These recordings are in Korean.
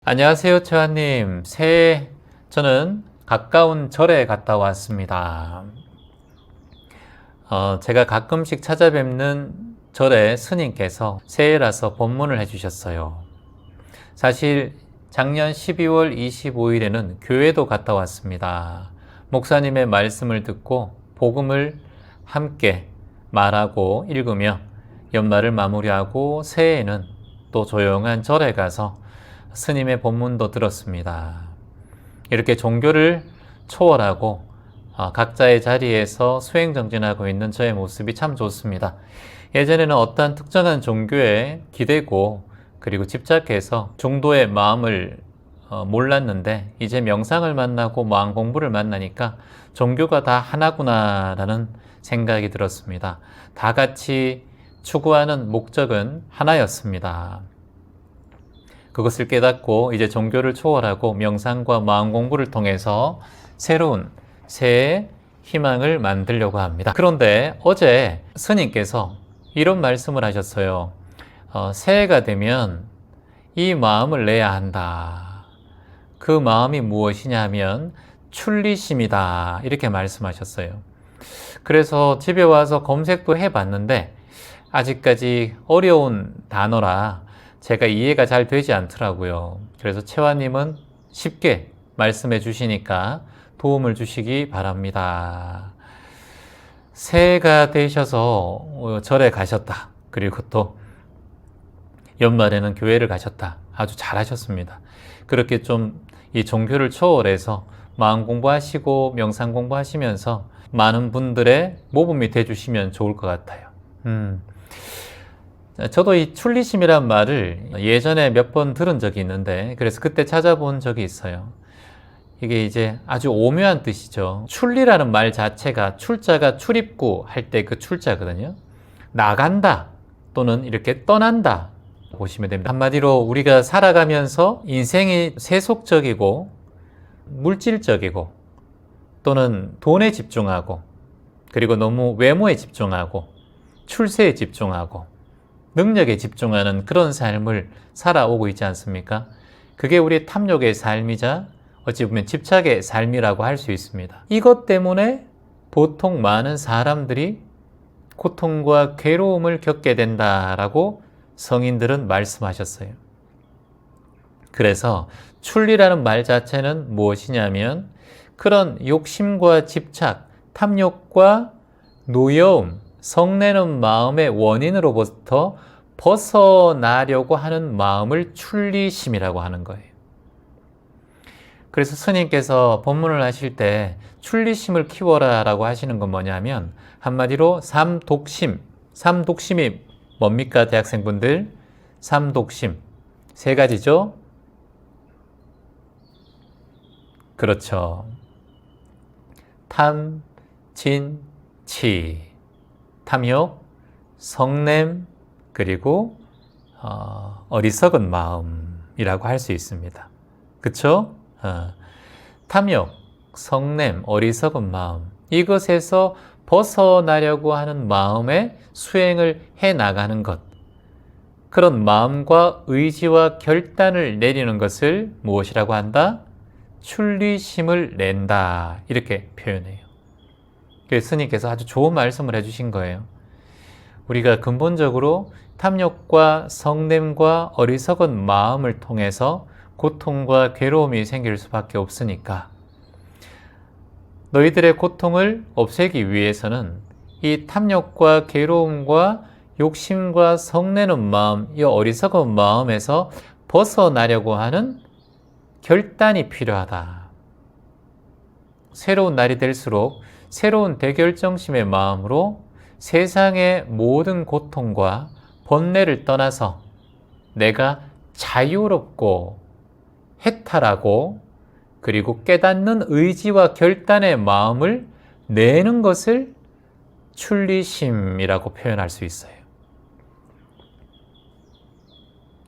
안녕하세요, 최환님. 새해 저는 가까운 절에 갔다 왔습니다. 제가 가끔씩 찾아뵙는 절의 스님께서 새해라서 법문을 해주셨어요. 사실 작년 12월 25일에는 교회도 갔다 왔습니다. 목사님의 말씀을 듣고 복음을 함께 말하고 읽으며 연말을 마무리하고 새해에는 또 조용한 절에 가서 스님의 법문도 들었습니다. 이렇게 종교를 초월하고 각자의 자리에서 수행정진하고 있는 저의 모습이 참 좋습니다. 예전에는 어떠한 특정한 종교에 기대고 그리고 집착해서 중도의 마음을 몰랐는데 이제 명상을 만나고 마음 공부를 만나니까 종교가 다 하나구나라는 생각이 들었습니다. 다 같이 추구하는 목적은 하나였습니다. 그것을 깨닫고 이제 종교를 초월하고 명상과 마음 공부를 통해서 새로운 새해의 희망을 만들려고 합니다. 그런데 어제 스님께서 이런 말씀을 하셨어요. 새해가 되면 이 마음을 내야 한다. 그 마음이 무엇이냐 하면 출리심이다. 이렇게 말씀하셨어요. 그래서 집에 와서 검색도 해봤는데 아직까지 어려운 단어라 제가 이해가 잘 되지 않더라고요. 그래서 채화님은 쉽게 말씀해 주시니까 도움을 주시기 바랍니다. 새해가 되셔서 절에 가셨다. 그리고 또 연말에는 교회를 가셨다. 아주 잘하셨습니다. 그렇게 좀 이 종교를 초월해서 마음 공부하시고 명상 공부하시면서 많은 분들의 모범이 되주시면 좋을 것 같아요. 저도 이 출리심이란 말을 예전에 몇 번 들은 적이 있는데 그래서 그때 찾아본 적이 있어요. 이게 이제 아주 오묘한 뜻이죠. 출리라는 말 자체가 출자가 출입구 할 때 그 출자거든요. 나간다 또는 이렇게 떠난다 보시면 됩니다. 한마디로 우리가 살아가면서 인생이 세속적이고 물질적이고 또는 돈에 집중하고 그리고 너무 외모에 집중하고 출세에 집중하고 능력에 집중하는 그런 삶을 살아오고 있지 않습니까? 그게 우리 탐욕의 삶이자 어찌 보면 집착의 삶이라고 할 수 있습니다. 이것 때문에 보통 많은 사람들이 고통과 괴로움을 겪게 된다라고 성인들은 말씀하셨어요. 그래서 출리라는 말 자체는 무엇이냐면 그런 욕심과 집착, 탐욕과 노여움, 성내는 마음의 원인으로부터 벗어나려고 하는 마음을 출리심이라고 하는 거예요. 그래서 스님께서 법문을 하실 때 출리심을 키워라 라고 하시는 건 뭐냐면 한마디로 삼독심, 삼독심이 뭡니까 대학생분들? 삼독심 세 가지죠? 그렇죠. 탐, 진, 치 탐욕, 성냄, 그리고 어리석은 마음이라고 할 수 있습니다. 그쵸? 탐욕, 성냄, 어리석은 마음 이것에서 벗어나려고 하는 마음의 수행을 해나가는 것 그런 마음과 의지와 결단을 내리는 것을 무엇이라고 한다? 출리심을 낸다 이렇게 표현해요. 스님께서 아주 좋은 말씀을 해주신 거예요. 우리가 근본적으로 탐욕과 성냄과 어리석은 마음을 통해서 고통과 괴로움이 생길 수밖에 없으니까 너희들의 고통을 없애기 위해서는 이 탐욕과 괴로움과 욕심과 성내는 마음, 이 어리석은 마음에서 벗어나려고 하는 결단이 필요하다. 새로운 날이 될수록 새로운 대결정심의 마음으로 세상의 모든 고통과 번뇌를 떠나서 내가 자유롭고 해탈하고 그리고 깨닫는 의지와 결단의 마음을 내는 것을 출리심이라고 표현할 수 있어요.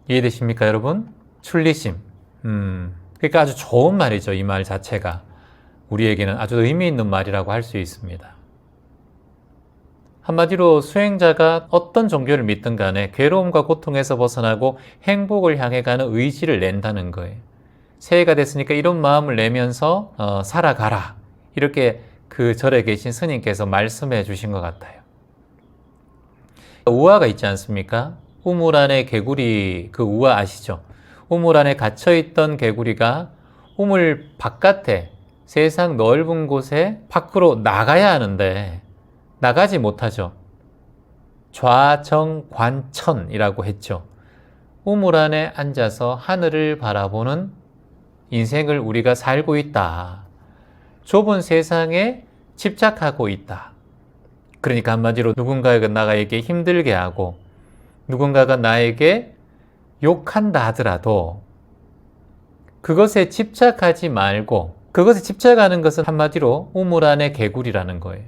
이해되십니까, 여러분? 출리심. 그러니까 아주 좋은 말이죠, 이 말 자체가. 우리에게는 아주 의미 있는 말이라고 할 수 있습니다. 한마디로 수행자가 어떤 종교를 믿든 간에 괴로움과 고통에서 벗어나고 행복을 향해 가는 의지를 낸다는 거예요. 새해가 됐으니까 이런 마음을 내면서 살아가라. 이렇게 그 절에 계신 스님께서 말씀해 주신 것 같아요. 우화가 있지 않습니까? 우물 안에 개구리, 그 우화 아시죠? 우물 안에 갇혀있던 개구리가 우물 바깥에 세상 넓은 곳에 밖으로 나가야 하는데 나가지 못하죠. 좌정관천이라고 했죠. 우물 안에 앉아서 하늘을 바라보는 인생을 우리가 살고 있다. 좁은 세상에 집착하고 있다. 그러니까 한마디로 누군가가 나에게 힘들게 하고 누군가가 나에게 욕한다 하더라도 그것에 집착하지 말고, 그것에 집착하는 것은 한마디로 우물 안의 개구리라는 거예요.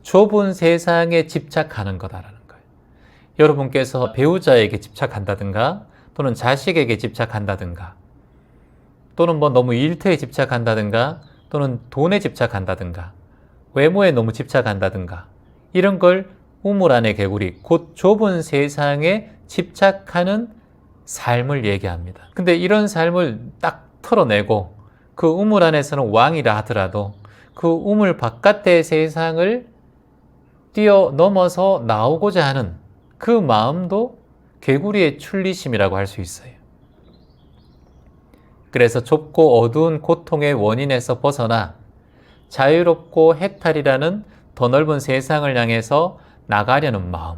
좁은 세상에 집착하는 거다라는 거예요. 여러분께서 배우자에게 집착한다든가 또는 자식에게 집착한다든가 또는 너무 일터에 집착한다든가 또는 돈에 집착한다든가 외모에 너무 집착한다든가 이런 걸 우물 안의 개구리, 곧 좁은 세상에 집착하는 삶을 얘기합니다. 근데 이런 삶을 딱 털어내고 그 우물 안에서는 왕이라 하더라도 그 우물 바깥의 세상을 뛰어넘어서 나오고자 하는 그 마음도 개구리의 출리심이라고 할 수 있어요. 그래서 좁고 어두운 고통의 원인에서 벗어나 자유롭고 해탈이라는 더 넓은 세상을 향해서 나가려는 마음.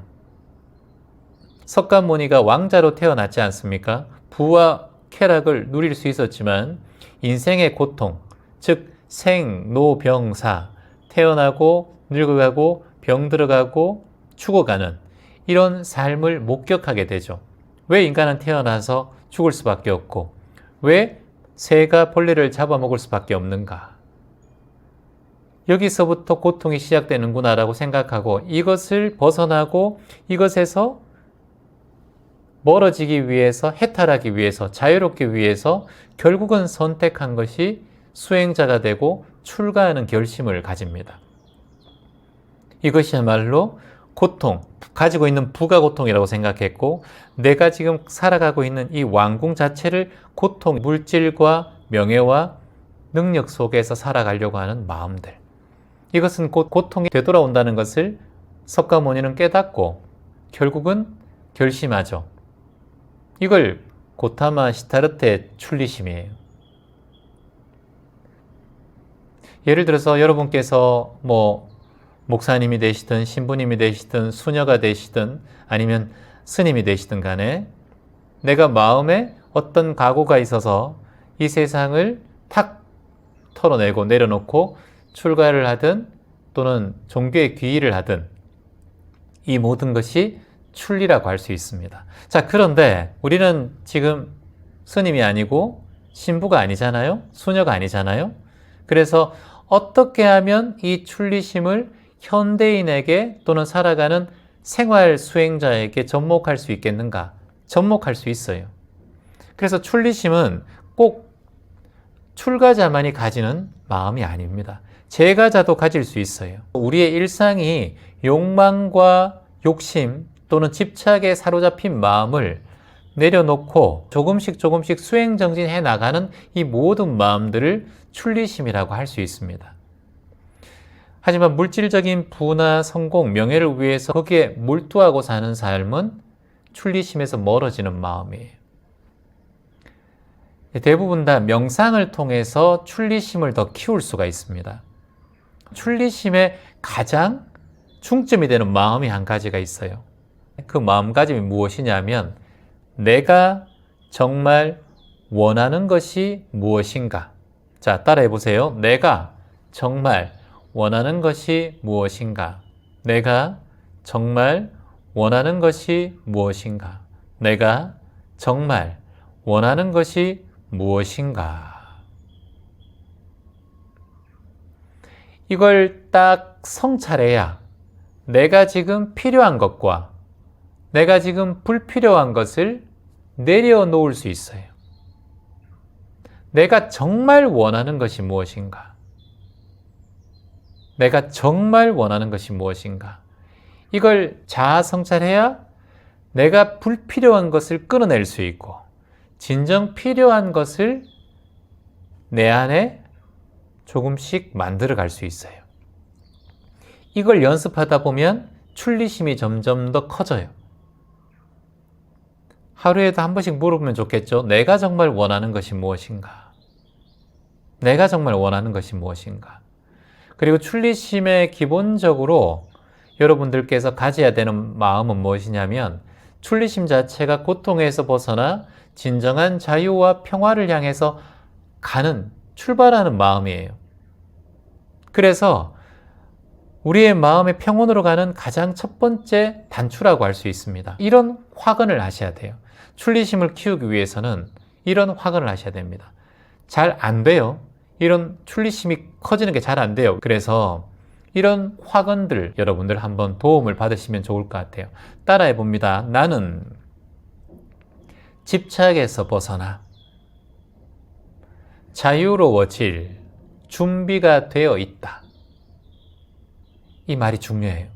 석가모니가 왕자로 태어났지 않습니까? 부와 쾌락을 누릴 수 있었지만 인생의 고통, 즉 생, 로, 병, 사, 태어나고 늙어가고 병들어가고 죽어가는 이런 삶을 목격하게 되죠. 왜 인간은 태어나서 죽을 수밖에 없고 왜 새가 벌레를 잡아먹을 수밖에 없는가? 여기서부터 고통이 시작되는구나 라고 생각하고 이것을 벗어나고 이것에서 멀어지기 위해서, 해탈하기 위해서, 자유롭기 위해서 결국은 선택한 것이 수행자가 되고 출가하는 결심을 가집니다. 이것이야말로 고통, 가지고 있는 부가 고통이라고 생각했고 내가 지금 살아가고 있는 이 왕궁 자체를 고통, 물질과 명예와 능력 속에서 살아가려고 하는 마음들. 이것은 곧 고통이 되돌아온다는 것을 석가모니는 깨닫고 결국은 결심하죠. 이걸 고타마 시타르테 출리심이에요. 예를 들어서 여러분께서 목사님이 되시든 신부님이 되시든 수녀가 되시든 아니면 스님이 되시든 간에 내가 마음에 어떤 각오가 있어서 이 세상을 탁 털어내고 내려놓고 출가를 하든 또는 종교에 귀의를 하든 이 모든 것이 출리라고 할 수 있습니다. 자, 그런데 우리는 지금 스님이 아니고 신부가 아니잖아요? 수녀가 아니잖아요? 그래서 어떻게 하면 이 출리심을 현대인에게 또는 살아가는 생활 수행자에게 접목할 수 있겠는가? 접목할 수 있어요. 그래서 출리심은 꼭 출가자만이 가지는 마음이 아닙니다. 재가자도 가질 수 있어요. 우리의 일상이 욕망과 욕심 또는 집착에 사로잡힌 마음을 내려놓고 조금씩 수행정진해 나가는 이 모든 마음들을 출리심이라고 할 수 있습니다. 하지만 물질적인 부나 성공, 명예를 위해서 거기에 몰두하고 사는 삶은 출리심에서 멀어지는 마음이에요. 대부분 다 명상을 통해서 출리심을 더 키울 수가 있습니다. 출리심의 가장 중점이 되는 마음이 한 가지가 있어요. 그 마음가짐이 무엇이냐면 내가 정말 원하는 것이 무엇인가? 자, 따라해 보세요. 내가 정말 원하는 것이 무엇인가? 내가 정말 원하는 것이 무엇인가? 내가 정말 원하는 것이 무엇인가? 이걸 딱 성찰해야 내가 지금 필요한 것과 내가 지금 불필요한 것을 내려놓을 수 있어요. 내가 정말 원하는 것이 무엇인가? 내가 정말 원하는 것이 무엇인가? 이걸 자아 성찰해야 내가 불필요한 것을 끊어낼 수 있고 진정 필요한 것을 내 안에 조금씩 만들어 갈 수 있어요. 이걸 연습하다 보면 출리심이 점점 더 커져요. 하루에도 한 번씩 물어보면 좋겠죠. 내가 정말 원하는 것이 무엇인가? 내가 정말 원하는 것이 무엇인가? 그리고 출리심의 기본적으로 여러분들께서 가져야 되는 마음은 무엇이냐면 출리심 자체가 고통에서 벗어나 진정한 자유와 평화를 향해서 출발하는 마음이에요. 그래서 우리의 마음의 평온으로 가는 가장 첫 번째 단추라고 할 수 있습니다. 이런 화근을 하셔야 돼요. 출리심을 키우기 위해서는 이런 화근을 하셔야 됩니다. 잘 안 돼요. 이런 출리심이 커지는 게 잘 안 돼요. 그래서 이런 화근들 여러분들 한번 도움을 받으시면 좋을 것 같아요. 따라해 봅니다. 나는 집착에서 벗어나 자유로워질 준비가 되어 있다. 이 말이 중요해요.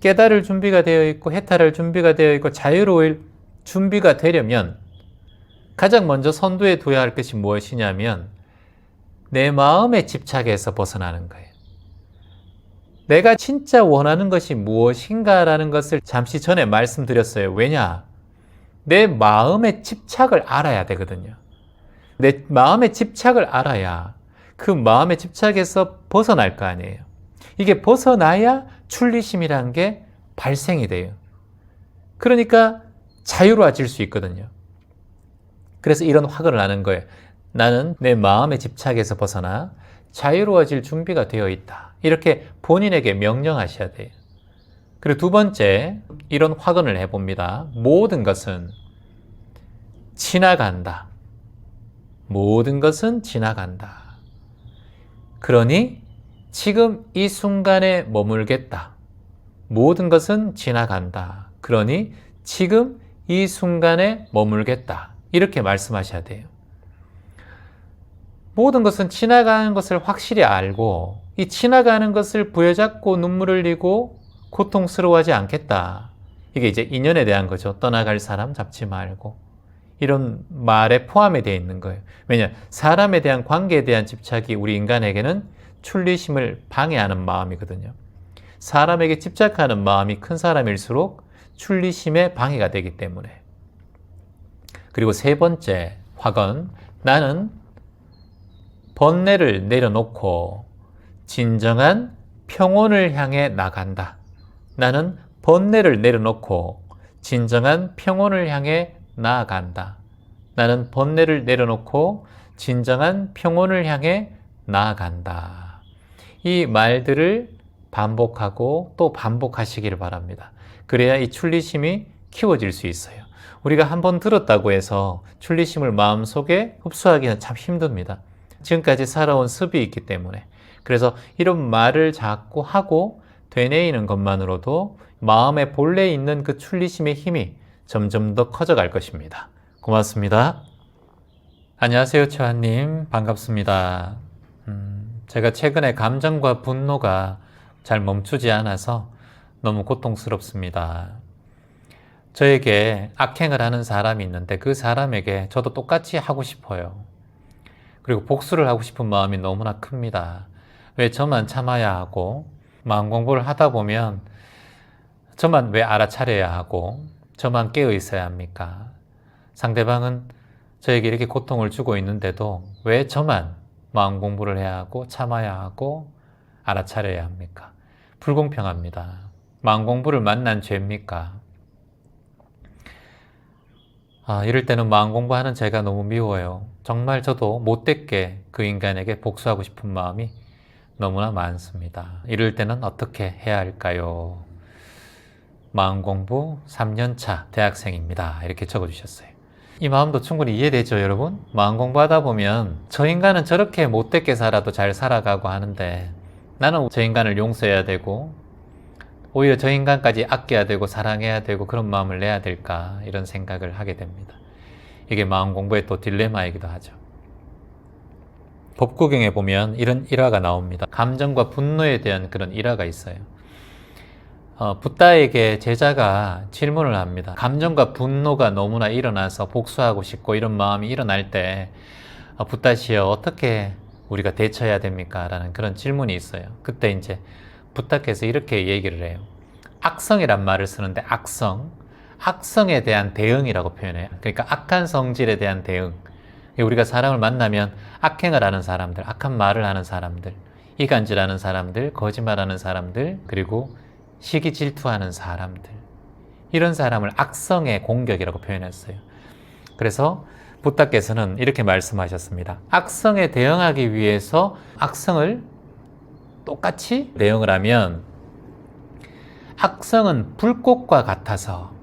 깨달을 준비가 되어 있고 해탈할 준비가 되어 있고 자유로울 준비가 되려면 가장 먼저 선두에 둬야 할 것이 무엇이냐면 내 마음의 집착에서 벗어나는 거예요. 내가 진짜 원하는 것이 무엇인가라는 것을 잠시 전에 말씀드렸어요. 왜냐? 내 마음의 집착을 알아야 되거든요. 내 마음의 집착을 알아야 그 마음의 집착에서 벗어날 거 아니에요. 이게 벗어나야 출리심이라는 게 발생이 돼요. 그러니까 자유로워질 수 있거든요. 그래서 이런 화근을 하는 거예요. 나는 내 마음의 집착에서 벗어나 자유로워질 준비가 되어 있다. 이렇게 본인에게 명령하셔야 돼요. 그리고 두 번째, 이런 화근을 해봅니다. 모든 것은 지나간다. 모든 것은 지나간다. 그러니 지금 이 순간에 머물겠다. 모든 것은 지나간다. 그러니 지금 이 순간에 머물겠다. 이렇게 말씀하셔야 돼요. 모든 것은 지나가는 것을 확실히 알고 이 지나가는 것을 부여잡고 눈물을 흘리고 고통스러워하지 않겠다. 이게 이제 인연에 대한 거죠. 떠나갈 사람 잡지 말고. 이런 말에 포함이 되어 있는 거예요. 왜냐? 사람에 대한 관계에 대한 집착이 우리 인간에게는 출리심을 방해하는 마음이거든요. 사람에게 집착하는 마음이 큰 사람일수록 출리심에 방해가 되기 때문에. 그리고 세 번째 화건, 나는 번뇌를 내려놓고 진정한 평온을 향해 나간다. 나는 번뇌를 내려놓고 진정한 평온을 향해 나아간다. 나는 번뇌를 내려놓고 진정한 평온을 향해 나아간다. 이 말들을 반복하고 또 반복하시기를 바랍니다. 그래야 이 출리심이 키워질 수 있어요. 우리가 한번 들었다고 해서 출리심을 마음속에 흡수하기는 참 힘듭니다. 지금까지 살아온 습이 있기 때문에. 그래서 이런 말을 자꾸 하고 되뇌이는 것만으로도 마음의 본래에 있는 그 출리심의 힘이 점점 더 커져갈 것입니다. 고맙습니다. 안녕하세요, 최환님. 반갑습니다. 제가 최근에 감정과 분노가 잘 멈추지 않아서 너무 고통스럽습니다. 저에게 악행을 하는 사람이 있는데 그 사람에게 저도 똑같이 하고 싶어요. 그리고 복수를 하고 싶은 마음이 너무나 큽니다. 왜 저만 참아야 하고 마음 공부를 하다 보면 저만 왜 알아차려야 하고 저만 깨어 있어야 합니까? 상대방은 저에게 이렇게 고통을 주고 있는데도 왜 저만 마음 공부를 해야 하고 참아야 하고 알아차려야 합니까? 불공평합니다. 마음 공부를 만난 죄입니까? 이럴 때는 마음 공부하는 제가 너무 미워요. 정말 저도 못됐게 그 인간에게 복수하고 싶은 마음이 너무나 많습니다. 이럴 때는 어떻게 해야 할까요? 마음 공부 3년차 대학생입니다. 이렇게 적어주셨어요. 이 마음도 충분히 이해되죠, 여러분? 마음 공부하다 보면 저 인간은 저렇게 못됐게 살아도 잘 살아가고 하는데 나는 저 인간을 용서해야 되고 오히려 저 인간까지 아껴야 되고 사랑해야 되고 그런 마음을 내야 될까 이런 생각을 하게 됩니다. 이게 마음 공부의 또 딜레마이기도 하죠. 법구경에 보면 이런 일화가 나옵니다. 감정과 분노에 대한 그런 일화가 있어요. 붓다에게 제자가 질문을 합니다. 감정과 분노가 너무나 일어나서 복수하고 싶고 이런 마음이 일어날 때 붓다시여 어떻게 우리가 대처해야 됩니까? 라는 그런 질문이 있어요. 그때 이제 붓다께서 이렇게 얘기를 해요. 악성이란 말을 쓰는데 악성에 대한 대응이라고 표현해요. 그러니까 악한 성질에 대한 대응. 우리가 사람을 만나면 악행을 하는 사람들, 악한 말을 하는 사람들, 이간질하는 사람들, 거짓말하는 사람들, 그리고 시기 질투하는 사람들, 이런 사람을 악성의 공격이라고 표현했어요. 그래서 붓다께서는 이렇게 말씀하셨습니다. 악성에 대응하기 위해서 악성을 똑같이 대응을 하면 악성은 불꽃과 같아서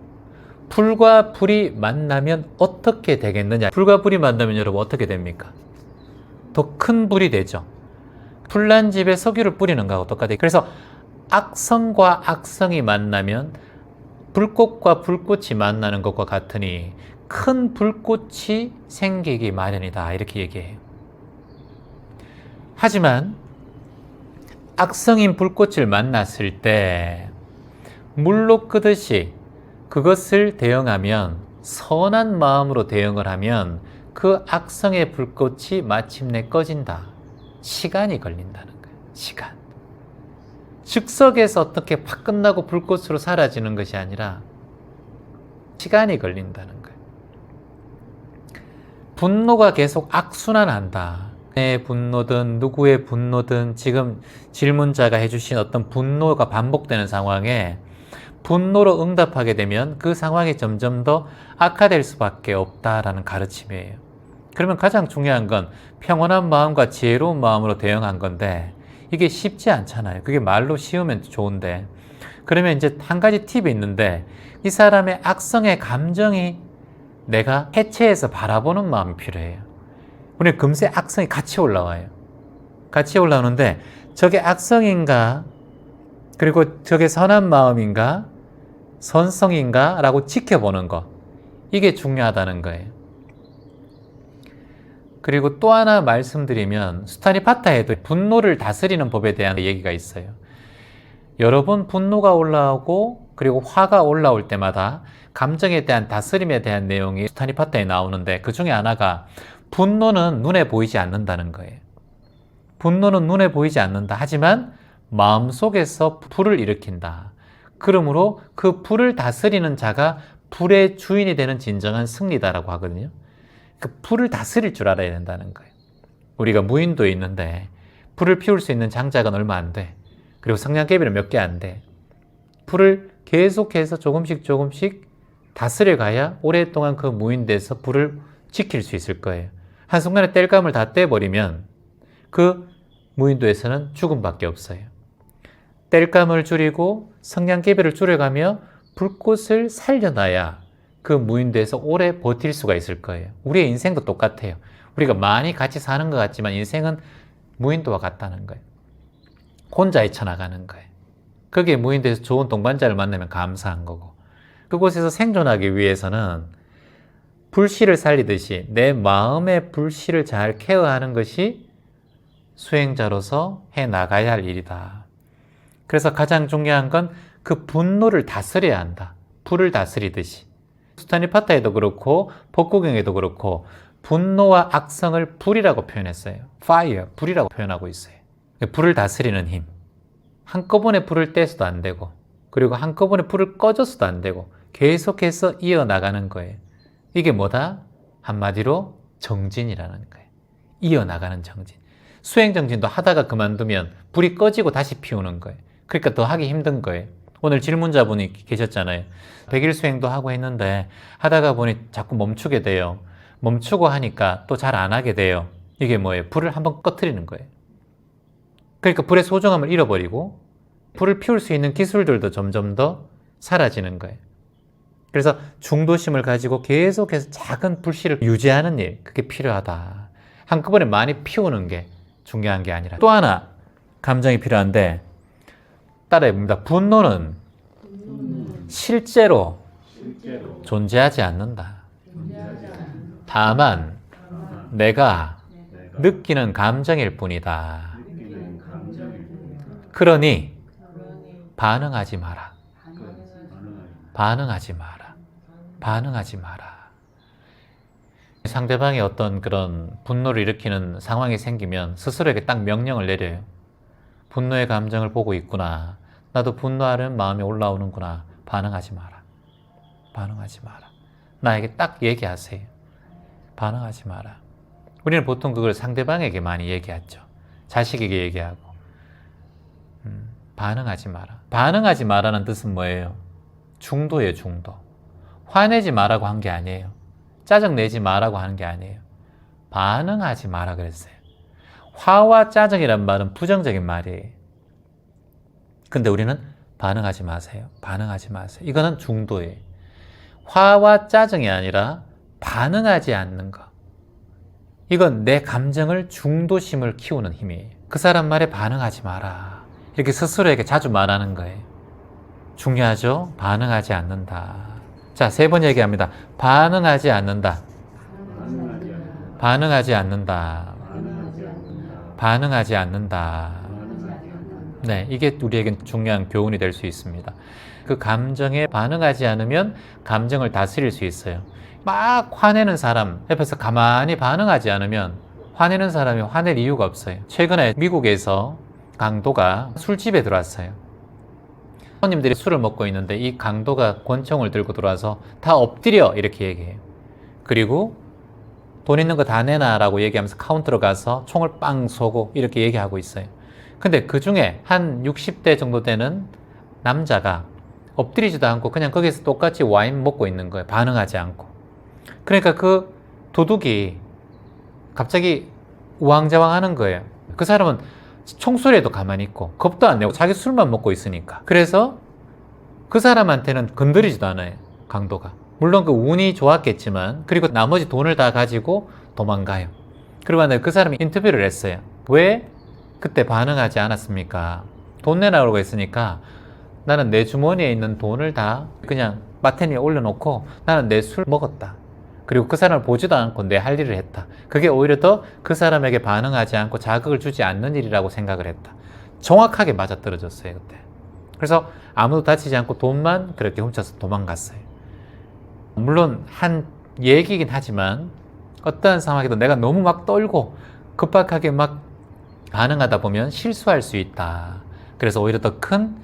불과 불이 만나면 어떻게 되겠느냐. 불과 불이 만나면 여러분 어떻게 됩니까? 더 큰 불이 되죠. 불난 집에 석유를 뿌리는 거하고 똑같아요. 그래서 악성과 악성이 만나면 불꽃과 불꽃이 만나는 것과 같으니 큰 불꽃이 생기기 마련이다. 이렇게 얘기해요. 하지만 악성인 불꽃을 만났을 때 물로 끄듯이 그것을 대응하면, 선한 마음으로 대응을 하면 그 악성의 불꽃이 마침내 꺼진다. 시간이 걸린다는 거예요. 시간. 즉석에서 어떻게 팍 끝나고 불꽃으로 사라지는 것이 아니라 시간이 걸린다는 거예요. 분노가 계속 악순환한다. 내 분노든 누구의 분노든 지금 질문자가 해주신 어떤 분노가 반복되는 상황에 분노로 응답하게 되면 그 상황이 점점 더 악화될 수밖에 없다라는 가르침이에요. 그러면 가장 중요한 건 평온한 마음과 지혜로운 마음으로 대응한 건데 이게 쉽지 않잖아요. 그게 말로 쉬우면 좋은데, 그러면 이제 한 가지 팁이 있는데 이 사람의 악성의 감정이 내가 해체해서 바라보는 마음이 필요해요. 우리 금세 악성이 같이 올라와요. 같이 올라오는데 저게 악성인가, 그리고 저게 선한 마음인가, 선성인가 라고 지켜보는 거, 이게 중요하다는 거예요. 그리고 또 하나 말씀드리면 수타니파타에도 분노를 다스리는 법에 대한 얘기가 있어요. 여러 번 분노가 올라오고 그리고 화가 올라올 때마다 감정에 대한 다스림에 대한 내용이 수타니파타에 나오는데 그 중에 하나가 분노는 눈에 보이지 않는다는 거예요. 분노는 눈에 보이지 않는다. 하지만 마음속에서 불을 일으킨다. 그러므로 그 불을 다스리는 자가 불의 주인이 되는 진정한 승리다라고 하거든요. 그 불을 다스릴 줄 알아야 된다는 거예요. 우리가 무인도에 있는데 불을 피울 수 있는 장작은 얼마 안 돼. 그리고 성냥개비는 몇 개 안 돼. 불을 계속해서 조금씩 다스려 가야 오랫동안 그 무인도에서 불을 지킬 수 있을 거예요. 한순간에 땔감을 다 떼버리면 그 무인도에서는 죽음밖에 없어요. 땔감을 줄이고 성냥개비를 줄여가며 불꽃을 살려놔야 그 무인도에서 오래 버틸 수가 있을 거예요. 우리의 인생도 똑같아요. 우리가 많이 같이 사는 것 같지만 인생은 무인도와 같다는 거예요. 혼자 헤쳐나가는 거예요. 거기에 무인도에서 좋은 동반자를 만나면 감사한 거고, 그곳에서 생존하기 위해서는 불씨를 살리듯이 내 마음의 불씨를 잘 케어하는 것이 수행자로서 해나가야 할 일이다. 그래서 가장 중요한 건 그 분노를 다스려야 한다. 불을 다스리듯이. 수타니파타에도 그렇고 법구경에도 그렇고 분노와 악성을 불이라고 표현했어요. fire, 불이라고 표현하고 있어요. 불을 다스리는 힘. 한꺼번에 불을 떼서도 안 되고, 그리고 한꺼번에 불을 꺼줘서도 안 되고, 계속해서 이어나가는 거예요. 이게 뭐다? 한마디로 정진이라는 거예요. 이어나가는 정진. 수행정진도 하다가 그만두면 불이 꺼지고 다시 피우는 거예요. 그러니까 더 하기 힘든 거예요. 오늘 질문자분이 계셨잖아요. 100일 수행도 하고 했는데 하다가 보니 자꾸 멈추게 돼요. 멈추고 하니까 또 잘 안 하게 돼요. 이게 뭐예요? 불을 한번 꺼트리는 거예요. 그러니까 불의 소중함을 잃어버리고 불을 피울 수 있는 기술들도 점점 더 사라지는 거예요. 그래서 중도심을 가지고 계속해서 작은 불씨를 유지하는 일, 그게 필요하다. 한꺼번에 많이 피우는 게 중요한 게 아니라. 또 하나 감정이 필요한데 따라해봅니다. 분노는 실제로 존재하지 않는다. 다만 내가 느끼는 감정일 뿐이다. 그러니 반응하지 마라. 반응하지 마라. 반응하지 마라. 상대방이 어떤 그런 분노를 일으키는 상황이 생기면 스스로에게 딱 명령을 내려요. 분노의 감정을 보고 있구나. 나도 분노하는 마음이 올라오는구나. 반응하지 마라. 반응하지 마라. 나에게 딱 얘기하세요. 반응하지 마라. 우리는 보통 그걸 상대방에게 많이 얘기하죠. 자식에게 얘기하고. 반응하지 마라. 반응하지 마라는 뜻은 뭐예요? 중도예요, 중도. 화내지 마라고 한 게 아니에요. 짜증내지 마라고 하는 게 아니에요. 반응하지 마라 그랬어요. 화와 짜증이란 말은 부정적인 말이에요. 근데 우리는 반응하지 마세요. 반응하지 마세요. 이거는 중도예요. 화와 짜증이 아니라 반응하지 않는 거. 이건 내 감정을 중도심을 키우는 힘이에요. 그 사람 말에 반응하지 마라. 이렇게 스스로에게 자주 말하는 거예요. 중요하죠? 반응하지 않는다. 자, 3번 얘기합니다. 반응하지 않는다. 반응하지 않는다. 반응하지 않는다. 네, 이게 우리에겐 중요한 교훈이 될 수 있습니다. 그 감정에 반응하지 않으면 감정을 다스릴 수 있어요. 막 화내는 사람 옆에서 가만히 반응하지 않으면 화내는 사람이 화낼 이유가 없어요. 최근에 미국에서 강도가 술집에 들어왔어요. 손님들이 술을 먹고 있는데 이 강도가 권총을 들고 들어와서 다 엎드려 이렇게 얘기해요. 그리고 돈 있는 거 다 내놔 라고 얘기하면서 카운터로 가서 총을 빵 쏘고 이렇게 얘기하고 있어요. 근데 그 중에 한 60대 정도 되는 남자가 엎드리지도 않고 그냥 거기서 똑같이 와인 먹고 있는 거예요. 반응하지 않고. 그러니까 그 도둑이 갑자기 우왕좌왕 하는 거예요. 그 사람은 총소리에도 가만히 있고 겁도 안 내고 자기 술만 먹고 있으니까. 그래서 그 사람한테는 건드리지도 않아요. 강도가. 물론 그 운이 좋았겠지만 그리고 나머지 돈을 다 가지고 도망가요. 그러고 나서 그 사람이 인터뷰를 했어요. 왜 그때 반응하지 않았습니까? 돈 내라고 했으니까 나는 내 주머니에 있는 돈을 다 그냥 마텐 위에 올려놓고 나는 내 술 먹었다. 그리고 그 사람을 보지도 않고 내 할 일을 했다. 그게 오히려 더 그 사람에게 반응하지 않고 자극을 주지 않는 일이라고 생각을 했다. 정확하게 맞아떨어졌어요, 그때. 그래서 아무도 다치지 않고 돈만 그렇게 훔쳐서 도망갔어요. 물론 한 얘기긴 하지만 어떠한 상황에도 내가 너무 막 떨고 급박하게 막 반응하다 보면 실수할 수 있다. 그래서 오히려 더 큰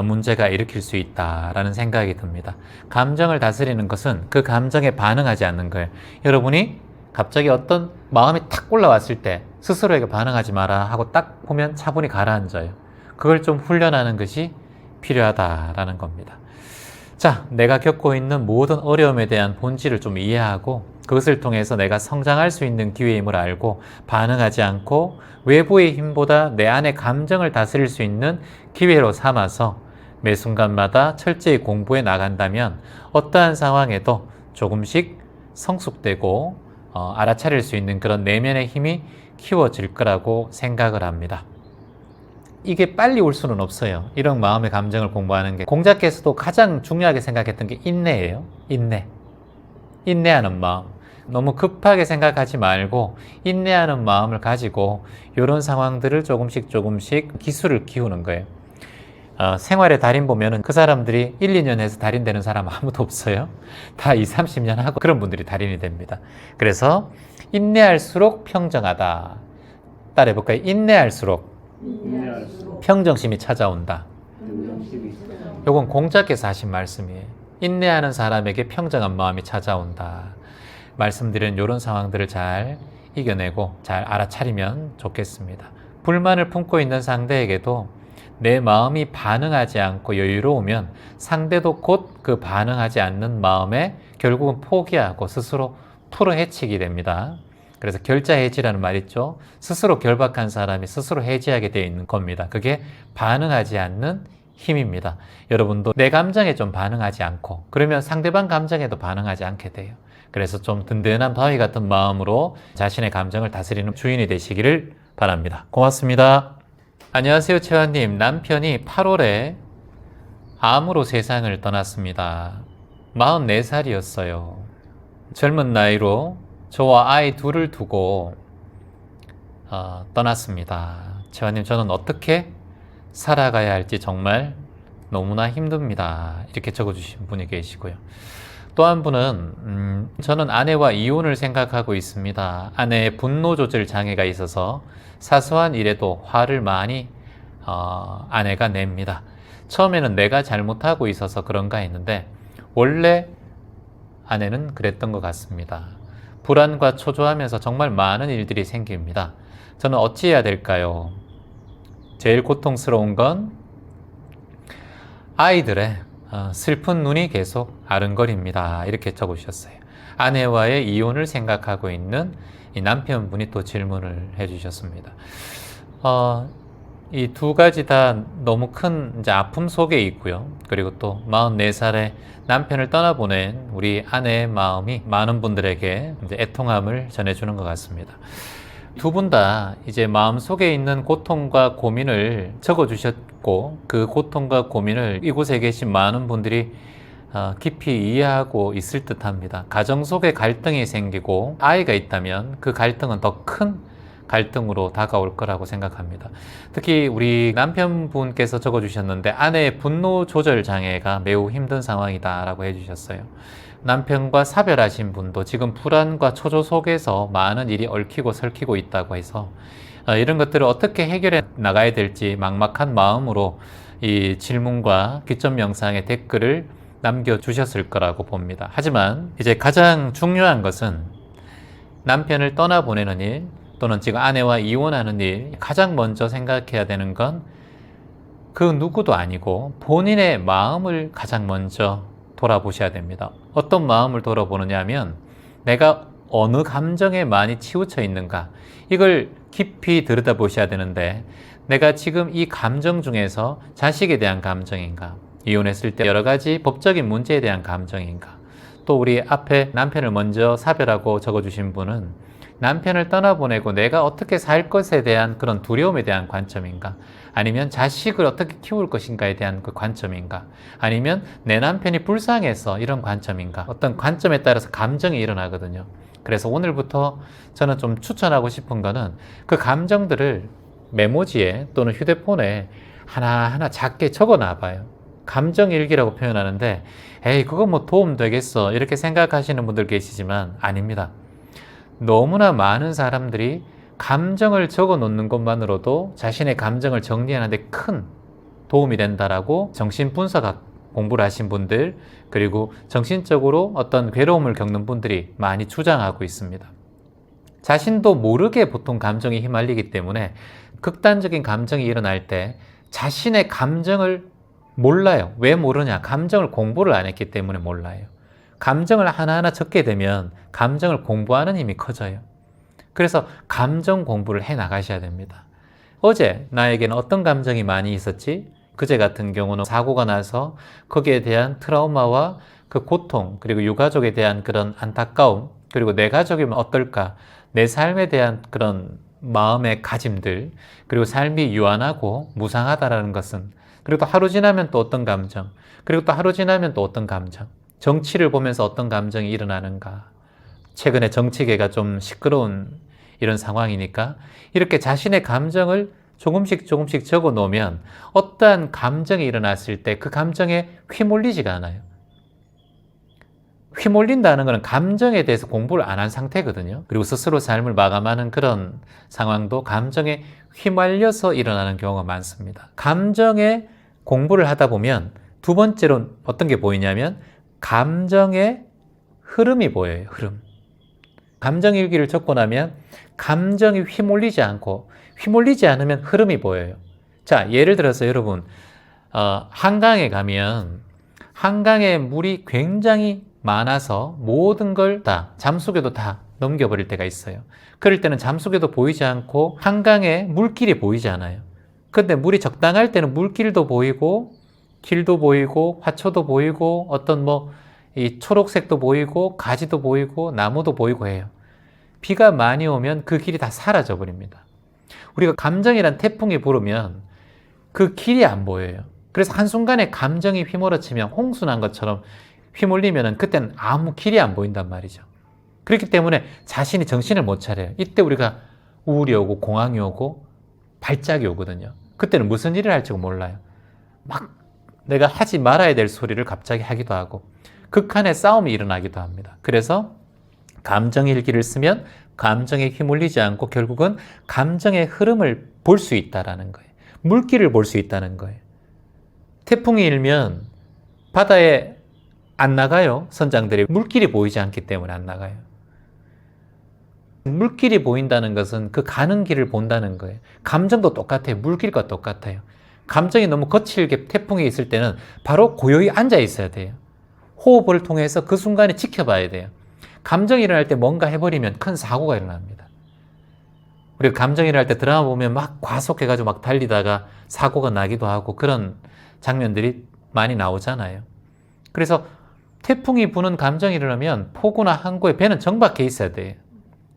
문제가 일으킬 수 있다라는 생각이 듭니다. 감정을 다스리는 것은 그 감정에 반응하지 않는 거예요. 여러분이 갑자기 어떤 마음이 탁 올라왔을 때 스스로에게 반응하지 마라 하고 딱 보면 차분히 가라앉아요. 그걸 좀 훈련하는 것이 필요하다라는 겁니다. 자, 내가 겪고 있는 모든 어려움에 대한 본질을 좀 이해하고 그것을 통해서 내가 성장할 수 있는 기회임을 알고 반응하지 않고 외부의 힘보다 내 안의 감정을 다스릴 수 있는 기회로 삼아서 매 순간마다 철저히 공부해 나간다면 어떠한 상황에도 조금씩 성숙되고 알아차릴 수 있는 그런 내면의 힘이 키워질 거라고 생각을 합니다. 이게 빨리 올 수는 없어요. 이런 마음의 감정을 공부하는 게. 공자께서도 가장 중요하게 생각했던 게 인내예요. 인내하는 마음. 너무 급하게 생각하지 말고 인내하는 마음을 가지고 이런 상황들을 조금씩 기술을 키우는 거예요. 생활의 달인 보면은 그 사람들이 1, 2년 해서 달인 되는 사람 아무도 없어요. 다 20, 30년 하고 그런 분들이 달인이 됩니다. 그래서 인내할수록 평정하다. 따라해볼까요? 인내할수록 평정심이 찾아온다. 요건 공자께서 하신 말씀이에요. 인내하는 사람에게 평정한 마음이 찾아온다. 말씀드린 이런 상황들을 잘 이겨내고 잘 알아차리면 좋겠습니다. 불만을 품고 있는 상대에게도 내 마음이 반응하지 않고 여유로우면 상대도 곧 그 반응하지 않는 마음에 결국은 포기하고 스스로 풀어헤치게 됩니다. 그래서 결자해지라는 말 있죠. 스스로 결박한 사람이 스스로 해지하게 되어 있는 겁니다. 그게 반응하지 않는 힘입니다. 여러분도 내 감정에 좀 반응하지 않고 그러면 상대방 감정에도 반응하지 않게 돼요. 그래서 좀 든든한 바위 같은 마음으로 자신의 감정을 다스리는 주인이 되시기를 바랍니다. 고맙습니다. 안녕하세요, 채환님. 남편이 8월에 암으로 세상을 떠났습니다. 44살이었어요. 젊은 나이로 저와 아이 둘을 두고 떠났습니다. 재환님, 저는 어떻게 살아가야 할지 정말 너무나 힘듭니다. 이렇게 적어주신 분이 계시고요. 또 한 분은 저는 아내와 이혼을 생각하고 있습니다. 아내의 분노 조절 장애가 있어서 사소한 일에도 화를 많이 아내가 냅니다. 처음에는 내가 잘못하고 있어서 그런가 했는데 원래 아내는 그랬던 것 같습니다. 불안과 초조하면서 정말 많은 일들이 생깁니다. 저는 어찌해야 될까요? 제일 고통스러운 건 아이들의 슬픈 눈이 계속 아른거립니다. 이렇게 적으셨어요. 아내와의 이혼을 생각하고 있는 이 남편분이 또 질문을 해주셨습니다. 이 두 가지 다 너무 큰 이제 아픔 속에 있고요. 그리고 또 44살의 남편을 떠나보낸 우리 아내의 마음이 많은 분들에게 이제 애통함을 전해주는 것 같습니다. 두 분 다 이제 마음 속에 있는 고통과 고민을 적어주셨고 그 고통과 고민을 이곳에 계신 많은 분들이 깊이 이해하고 있을 듯 합니다. 가정 속에 갈등이 생기고 아이가 있다면 그 갈등은 더 큰 갈등으로 다가올 거라고 생각합니다. 특히 우리 남편분께서 적어주셨는데 아내의 분노 조절 장애가 매우 힘든 상황이다 라고 해주셨어요. 남편과 사별하신 분도 지금 불안과 초조 속에서 많은 일이 얽히고 설키고 있다고 해서 이런 것들을 어떻게 해결해 나가야 될지 막막한 마음으로 이 질문과 귀점 영상에 댓글을 남겨주셨을 거라고 봅니다. 하지만 이제 가장 중요한 것은 남편을 떠나보내는 일 또는 지금 아내와 이혼하는 일, 가장 먼저 생각해야 되는 건 그 누구도 아니고 본인의 마음을 가장 먼저 돌아보셔야 됩니다. 어떤 마음을 돌아보느냐 하면 내가 어느 감정에 많이 치우쳐 있는가, 이걸 깊이 들여다보셔야 되는데 내가 지금 이 감정 중에서 자식에 대한 감정인가, 이혼했을 때 여러 가지 법적인 문제에 대한 감정인가, 또 우리 앞에 남편을 먼저 사별하고 적어주신 분은 남편을 떠나보내고 내가 어떻게 살 것에 대한 그런 두려움에 대한 관점인가, 아니면 자식을 어떻게 키울 것인가에 대한 그 관점인가, 아니면 내 남편이 불쌍해서 이런 관점인가, 어떤 관점에 따라서 감정이 일어나거든요. 그래서 오늘부터 저는 좀 추천하고 싶은 거는 그 감정들을 메모지에 또는 휴대폰에 하나하나 작게 적어 놔봐요. 감정일기라고 표현하는데 에이 그거 뭐 도움 되겠어 이렇게 생각하시는 분들 계시지만 아닙니다. 너무나 많은 사람들이 감정을 적어 놓는 것만으로도 자신의 감정을 정리하는 데 큰 도움이 된다라고 정신분석학 공부를 하신 분들, 그리고 정신적으로 어떤 괴로움을 겪는 분들이 많이 주장하고 있습니다. 자신도 모르게 보통 감정에 휘말리기 때문에 극단적인 감정이 일어날 때 자신의 감정을 몰라요. 왜 모르냐? 감정을 공부를 안 했기 때문에 몰라요. 감정을 하나하나 적게 되면 감정을 공부하는 힘이 커져요. 그래서 감정 공부를 해 나가셔야 됩니다. 어제 나에게는 어떤 감정이 많이 있었지? 그제 같은 경우는 사고가 나서 거기에 대한 트라우마와 그 고통, 그리고 유가족에 대한 그런 안타까움, 그리고 내 가족이면 어떨까? 내 삶에 대한 그런 마음의 가짐들, 그리고 삶이 유한하고 무상하다라는 것은, 그리고 또 하루 지나면 또 어떤 감정, 그리고 또 하루 지나면 또 어떤 감정, 정치를 보면서 어떤 감정이 일어나는가. 최근에 정치계가 좀 시끄러운 이런 상황이니까 이렇게 자신의 감정을 조금씩 적어 놓으면 어떠한 감정이 일어났을 때 그 감정에 휘몰리지가 않아요. 휘몰린다는 것은 감정에 대해서 공부를 안 한 상태거든요. 그리고 스스로 삶을 마감하는 그런 상황도 감정에 휘말려서 일어나는 경우가 많습니다. 감정에 공부를 하다 보면 두 번째로 어떤 게 보이냐면 감정의 흐름이 보여요. 흐름. 감정일기를 적고 나면 감정이 휘몰리지 않으면 흐름이 보여요. 자, 예를 들어서 여러분 한강에 가면 한강에 물이 굉장히 많아서 모든 걸 다 잠수교도 다 넘겨버릴 때가 있어요. 그럴 때는 잠수교도 보이지 않고 한강에 물길이 보이지 않아요. 근데 물이 적당할 때는 물길도 보이고 길도 보이고 화초도 보이고 어떤 이 초록색도 보이고 가지도 보이고 나무도 보이고 해요. 비가 많이 오면 그 길이 다 사라져 버립니다. 우리가 감정이란 태풍이 불으면 그 길이 안 보여요. 그래서 한순간에 감정이 휘몰아치면 홍수 난 것처럼 휘몰리면 그때는 아무 길이 안 보인단 말이죠. 그렇기 때문에 자신이 정신을 못 차려요. 이때 우리가 우울이 오고 공황이 오고 발작이 오거든요. 그때는 무슨 일을 할지 몰라요. 막 내가 하지 말아야 될 소리를 갑자기 하기도 하고 극한의 싸움이 일어나기도 합니다. 그래서 감정일기를 쓰면 감정에 휘둘리지 않고 결국은 감정의 흐름을 볼 수 있다는 거예요. 물길을 볼 수 있다는 거예요. 태풍이 일면 바다에 안 나가요. 선장들이 물길이 보이지 않기 때문에 안 나가요. 물길이 보인다는 것은 그 가는 길을 본다는 거예요. 감정도 똑같아요. 물길과 똑같아요. 감정이 너무 거칠게 태풍이 있을 때는 바로 고요히 앉아 있어야 돼요. 호흡을 통해서 그 순간에 지켜봐야 돼요. 감정이 일어날 때 뭔가 해버리면 큰 사고가 일어납니다. 우리가 감정이 일어날 때 드라마 보면 막 과속해가지고 막 달리다가 사고가 나기도 하고 그런 장면들이 많이 나오잖아요. 그래서 태풍이 부는 감정이 일어나면 폭우나 항구에 배는 정박해 있어야 돼요.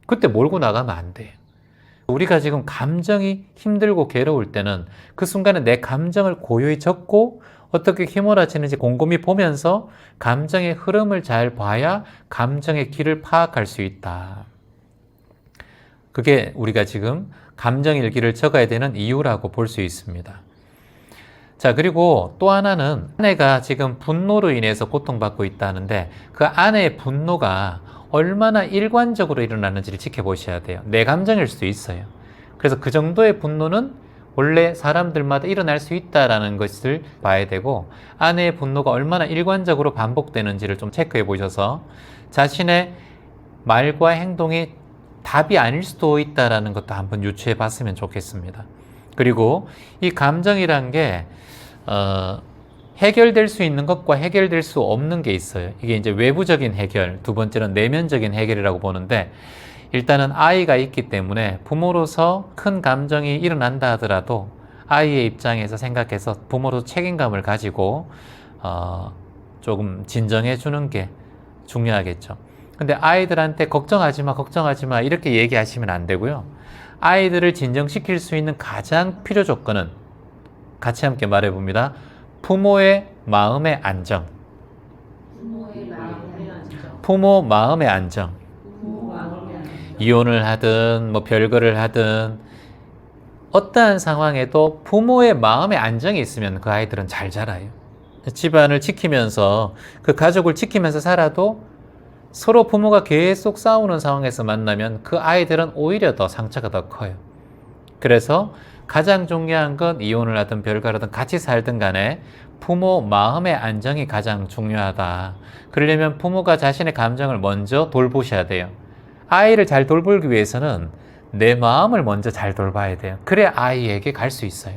그때 몰고 나가면 안 돼요. 우리가 지금 감정이 힘들고 괴로울 때는 그 순간에 내 감정을 고요히 적고 어떻게 휘몰아치는지 곰곰이 보면서 감정의 흐름을 잘 봐야 감정의 길을 파악할 수 있다. 그게 우리가 지금 감정일기를 적어야 되는 이유라고 볼 수 있습니다. 자, 그리고 또 하나는 아내가 지금 분노로 인해서 고통받고 있다는데 그 아내의 분노가 얼마나 일관적으로 일어나는지를 지켜보셔야 돼요. 내 감정일 수도 있어요. 그래서 그 정도의 분노는 원래 사람들마다 일어날 수 있다는 것을 봐야 되고 아내의 분노가 얼마나 일관적으로 반복되는지를 좀 체크해 보셔서 자신의 말과 행동이 답이 아닐 수도 있다는 것도 한번 유추해 봤으면 좋겠습니다. 그리고 이 감정이란 게 해결될 수 있는 것과 해결될 수 없는 게 있어요. 이게 이제 외부적인 해결, 두 번째는 내면적인 해결이라고 보는데 일단은 아이가 있기 때문에 부모로서 큰 감정이 일어난다 하더라도 아이의 입장에서 생각해서 부모로서 책임감을 가지고 조금 진정해 주는 게 중요하겠죠. 근데 아이들한테 걱정하지 마 이렇게 얘기하시면 안 되고요. 아이들을 진정시킬 수 있는 가장 필요 조건은 같이 함께 말해 봅니다. 부모의 마음의 안정. 부모 마음의 안정. 이혼을 하든 뭐 별거를 하든 어떠한 상황에도 부모의 마음의 안정이 있으면 그 아이들은 잘 자라요. 집안을 지키면서 그 가족을 지키면서 살아도 서로 부모가 계속 싸우는 상황에서 만나면 그 아이들은 오히려 더 상처가 더 커요. 그래서 가장 중요한 건 이혼을 하든 별거를 하든 같이 살든 간에 부모 마음의 안정이 가장 중요하다. 그러려면 부모가 자신의 감정을 먼저 돌보셔야 돼요. 아이를 잘 돌보기 위해서는 내 마음을 먼저 잘 돌봐야 돼요. 그래 아이에게 갈 수 있어요.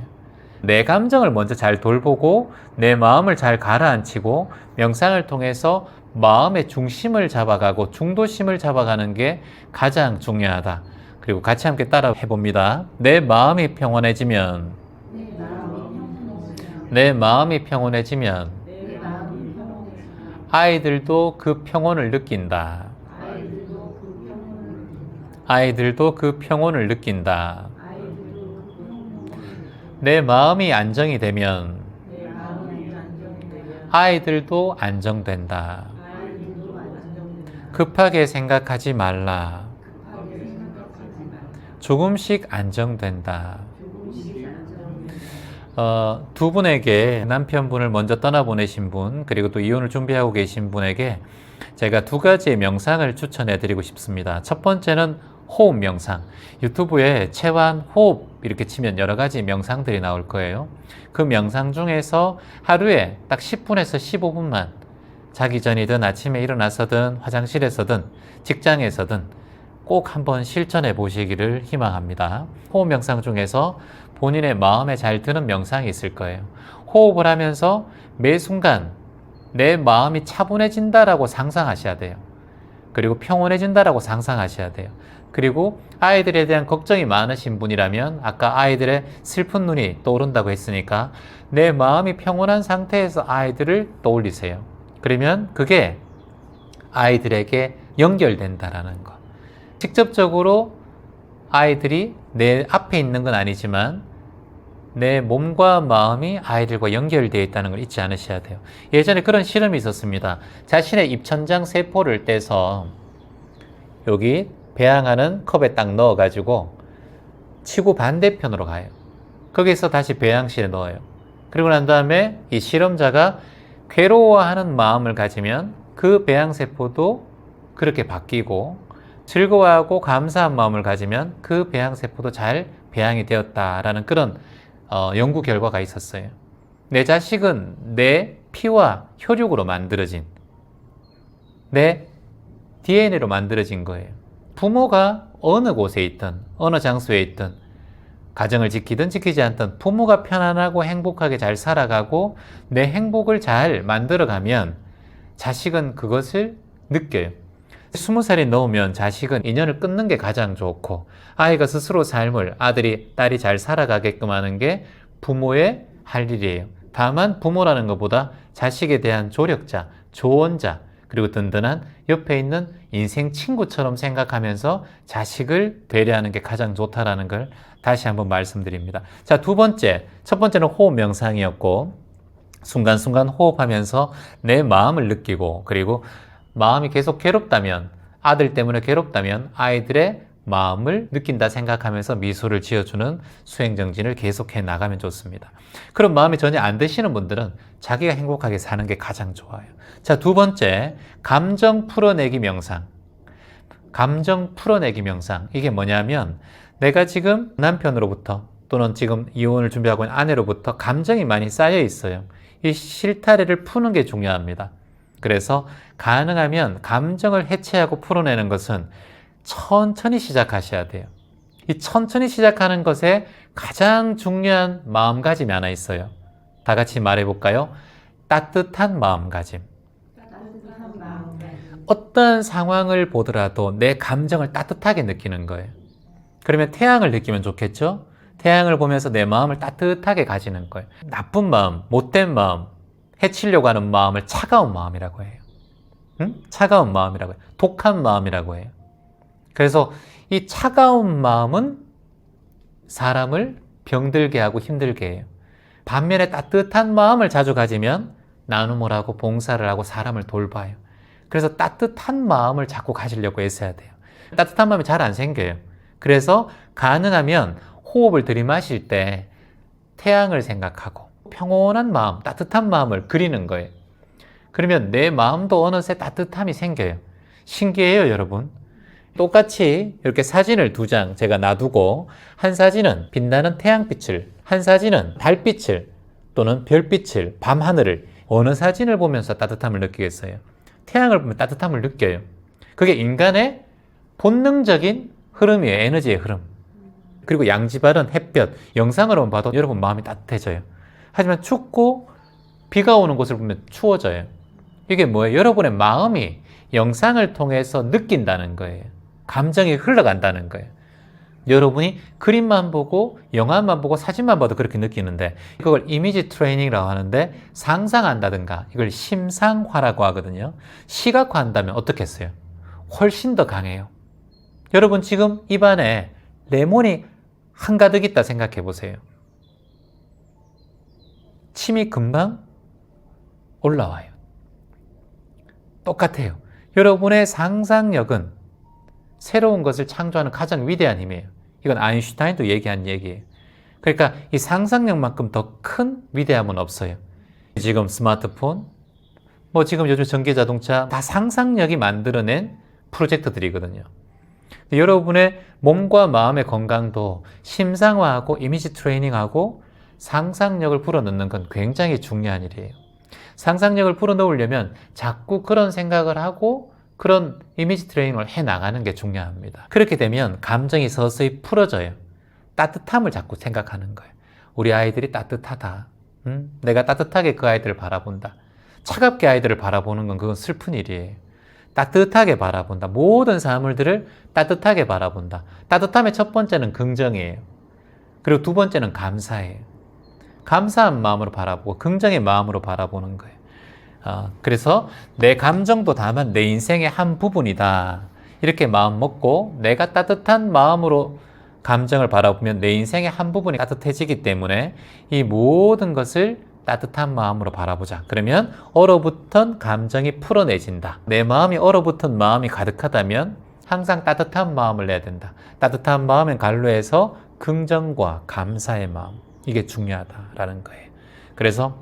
내 감정을 먼저 잘 돌보고 내 마음을 잘 가라앉히고 명상을 통해서 마음의 중심을 잡아가고 중도심을 잡아가는 게 가장 중요하다. 그리고 같이 함께 따라 해봅니다. 내 마음이 평온해지면 아이들도 그 평온을 느낀다. 아이들도 그 평온을 느낀다. 내 마음이 안정이 되면 아이들도 안정된다. 급하게 생각하지 말라. 조금씩 안정된다. 두 분에게 남편분을 먼저 떠나보내신 분 그리고 또 이혼을 준비하고 계신 분에게 제가 두 가지의 명상을 추천해 드리고 싶습니다. 첫 번째는 호흡 명상. 유튜브에 체완 호흡 이렇게 치면 여러 가지 명상들이 나올 거예요. 그 명상 중에서 하루에 딱 10분에서 15분만 자기 전이든 아침에 일어나서든 화장실에서든 직장에서든 꼭 한번 실천해 보시기를 희망합니다. 호흡 명상 중에서 본인의 마음에 잘 드는 명상이 있을 거예요. 호흡을 하면서 매 순간 내 마음이 차분해진다라고 상상하셔야 돼요. 그리고 평온해진다라고 상상하셔야 돼요. 그리고 아이들에 대한 걱정이 많으신 분이라면 아까 아이들의 슬픈 눈이 떠오른다고 했으니까 내 마음이 평온한 상태에서 아이들을 떠올리세요. 그러면 그게 아이들에게 연결된다라는 것. 직접적으로 아이들이 내 앞에 있는 건 아니지만 내 몸과 마음이 아이들과 연결되어 있다는 걸 잊지 않으셔야 돼요. 예전에 그런 실험이 있었습니다. 자신의 입천장 세포를 떼서 여기 배양하는 컵에 딱 넣어가지고 지구 반대편으로 가요. 거기서 다시 배양실에 넣어요. 그리고 난 다음에 이 실험자가 괴로워하는 마음을 가지면 그 배양세포도 그렇게 바뀌고, 즐거워하고 감사한 마음을 가지면 그 배양세포도 잘 배양이 되었다라는 그런 연구 결과가 있었어요. 내 자식은 내 피와 혈육으로 만들어진, 내 DNA로 만들어진 거예요. 부모가 어느 곳에 있든 어느 장소에 있든 가정을 지키든 지키지 않든 부모가 편안하고 행복하게 잘 살아가고 내 행복을 잘 만들어가면 자식은 그것을 느껴요. 20살이 넘으면 자식은 인연을 끊는 게 가장 좋고, 아이가 스스로 삶을, 아들이 딸이 잘 살아가게끔 하는 게 부모의 할 일이에요. 다만 부모라는 것보다 자식에 대한 조력자, 조언자, 그리고 든든한 옆에 있는 인생 친구처럼 생각하면서 자식을 배려하는 게 가장 좋다라는 걸 다시 한번 말씀드립니다. 자, 두 번째, 첫 번째는 호흡 명상이었고, 순간순간 호흡하면서 내 마음을 느끼고, 그리고 마음이 계속 괴롭다면, 아들 때문에 괴롭다면 아이들의 마음을 느낀다 생각하면서 미소를 지어주는 수행정진을 계속해 나가면 좋습니다. 그런 마음이 전혀 안 드시는 분들은 자기가 행복하게 사는 게 가장 좋아요. 자, 두 번째, 감정 풀어내기 명상. 감정 풀어내기 명상. 이게 뭐냐면, 내가 지금 남편으로부터 또는 지금 이혼을 준비하고 있는 아내로부터 감정이 많이 쌓여 있어요. 이 실타래를 푸는 게 중요합니다. 그래서 가능하면 감정을 해체하고 풀어내는 것은 천천히 시작하셔야 돼요. 이 천천히 시작하는 것에 가장 중요한 마음가짐이 하나 있어요. 다 같이 말해볼까요? 따뜻한 마음가짐. 어떤 상황을 보더라도 내 감정을 따뜻하게 느끼는 거예요. 그러면 태양을 느끼면 좋겠죠? 태양을 보면서 내 마음을 따뜻하게 가지는 거예요. 나쁜 마음, 못된 마음, 해치려고 하는 마음을 차가운 마음이라고 해요. 응? 차가운 마음이라고 해요. 독한 마음이라고 해요. 그래서 이 차가운 마음은 사람을 병들게 하고 힘들게 해요. 반면에 따뜻한 마음을 자주 가지면 나눔을 하고 봉사를 하고 사람을 돌봐요. 그래서 따뜻한 마음을 자꾸 가지려고 애써야 돼요. 따뜻한 마음이 잘 안 생겨요. 그래서 가능하면 호흡을 들이마실 때 태양을 생각하고 평온한 마음, 따뜻한 마음을 그리는 거예요. 그러면 내 마음도 어느새 따뜻함이 생겨요. 신기해요, 여러분. 똑같이 이렇게 사진을 두 장 제가 놔두고, 한 사진은 빛나는 태양빛을, 한 사진은 달빛을 또는 별빛을, 밤하늘을, 어느 사진을 보면서 따뜻함을 느끼겠어요? 태양을 보면 따뜻함을 느껴요. 그게 인간의 본능적인 흐름이에요. 에너지의 흐름. 그리고 양지바른 햇볕, 영상으로만 봐도 여러분 마음이 따뜻해져요. 하지만 춥고 비가 오는 곳을 보면 추워져요. 이게 뭐예요? 여러분의 마음이 영상을 통해서 느낀다는 거예요. 감정이 흘러간다는 거예요. 여러분이 그림만 보고 영화만 보고 사진만 봐도 그렇게 느끼는데, 그걸 이미지 트레이닝이라고 하는데, 상상한다든가 이걸 심상화라고 하거든요. 시각화한다면 어떻겠어요? 훨씬 더 강해요. 여러분 지금 입안에 레몬이 한가득 있다 생각해 보세요. 침이 금방 올라와요. 똑같아요. 여러분의 상상력은 새로운 것을 창조하는 가장 위대한 힘이에요. 이건 아인슈타인도 얘기한 얘기예요. 그러니까 이 상상력만큼 더 큰 위대함은 없어요. 지금 스마트폰, 지금 요즘 전기자동차 다 상상력이 만들어낸 프로젝트들이거든요. 여러분의 몸과 마음의 건강도 심상화하고 이미지 트레이닝하고 상상력을 불어넣는 건 굉장히 중요한 일이에요. 상상력을 불어넣으려면 자꾸 그런 생각을 하고 그런 이미지 트레이닝을 해나가는 게 중요합니다. 그렇게 되면 감정이 서서히 풀어져요. 따뜻함을 자꾸 생각하는 거예요. 우리 아이들이 따뜻하다. 내가 따뜻하게 그 아이들을 바라본다. 차갑게 아이들을 바라보는 건 그건 슬픈 일이에요. 따뜻하게 바라본다. 모든 사물들을 따뜻하게 바라본다. 따뜻함의 첫 번째는 긍정이에요. 그리고 두 번째는 감사예요. 감사한 마음으로 바라보고 긍정의 마음으로 바라보는 거예요. 그래서 내 감정도 다만 내 인생의 한 부분이다. 이렇게 마음 먹고 내가 따뜻한 마음으로 감정을 바라보면 내 인생의 한 부분이 따뜻해지기 때문에 이 모든 것을 따뜻한 마음으로 바라보자. 그러면 얼어붙은 감정이 풀어내진다. 내 마음이 얼어붙은 마음이 가득하다면 항상 따뜻한 마음을 내야 된다. 따뜻한 마음은 갈로에서 긍정과 감사의 마음, 이게 중요하다라는 거예요. 그래서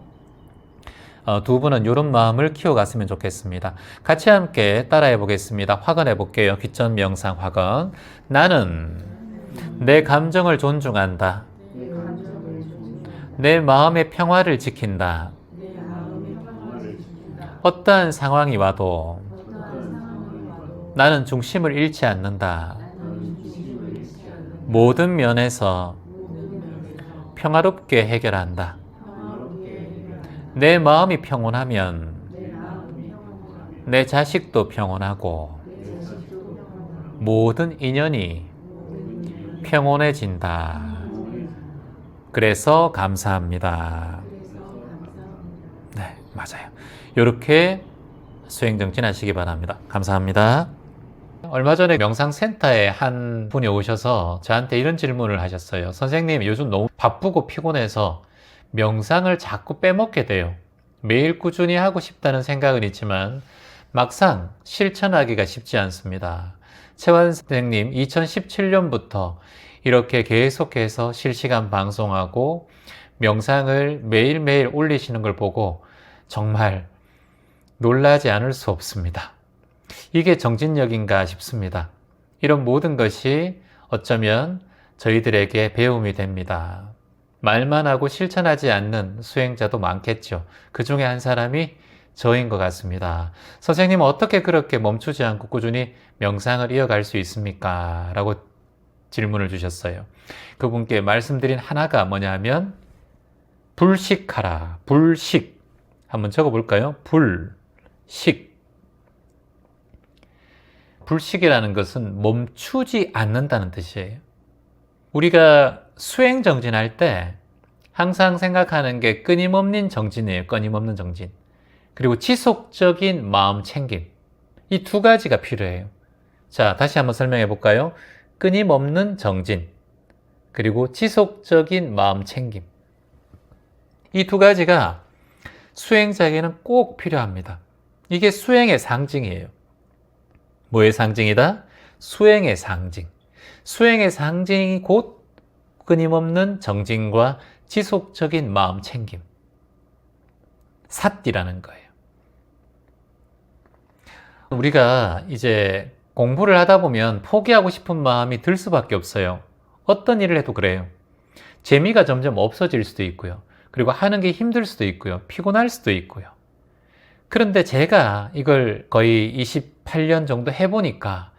두 분은 이런 마음을 키워갔으면 좋겠습니다. 같이 함께 따라해 보겠습니다. 확언해 볼게요. 기천 명상 확언. 나는 내 감정을 존중한다. 내 마음의 평화를 지킨다. 어떠한 상황이 와도 나는 중심을 잃지 않는다. 모든 면에서 평화롭게 해결한다. 내 마음이 평온하면 내 자식도 평온하고 모든 인연이 평온해진다. 그래서 감사합니다. 네, 맞아요. 이렇게 수행정진하시기 바랍니다. 감사합니다. 얼마 전에 명상센터에 한 분이 오셔서 저한테 이런 질문을 하셨어요. 선생님, 요즘 너무 바쁘고 피곤해서 명상을 자꾸 빼먹게 돼요. 매일 꾸준히 하고 싶다는 생각은 있지만 막상 실천하기가 쉽지 않습니다. 최환 선생님, 2017년부터 이렇게 계속해서 실시간 방송하고 명상을 매일매일 올리시는 걸 보고 정말 놀라지 않을 수 없습니다. 이게 정진력인가 싶습니다. 이런 모든 것이 어쩌면 저희들에게 배움이 됩니다. 말만 하고 실천하지 않는 수행자도 많겠죠. 그 중에 한 사람이 저인 것 같습니다. 선생님은 어떻게 그렇게 멈추지 않고 꾸준히 명상을 이어갈 수 있습니까? 라고 질문을 주셨어요. 그분께 말씀드린 하나가 뭐냐면 불식하라. 불식. 한번 적어볼까요? 불식. 불식이라는 것은 멈추지 않는다는 뜻이에요. 우리가 수행 정진할 때 항상 생각하는 게 끊임없는 정진이에요. 끊임없는 정진. 그리고 지속적인 마음 챙김. 이 두 가지가 필요해요. 자, 다시 한번 설명해 볼까요? 끊임없는 정진. 그리고 지속적인 마음 챙김. 이 두 가지가 수행자에게는 꼭 필요합니다. 이게 수행의 상징이에요. 뭐의 상징이다? 수행의 상징. 수행의 상징이 곧 끊임없는 정진과 지속적인 마음 챙김. 삿디라는 거예요. 우리가 이제 공부를 하다 보면 포기하고 싶은 마음이 들 수밖에 없어요. 어떤 일을 해도 그래요. 재미가 점점 없어질 수도 있고요. 그리고 하는 게 힘들 수도 있고요. 피곤할 수도 있고요. 그런데 제가 이걸 거의 28년 정도 해보니까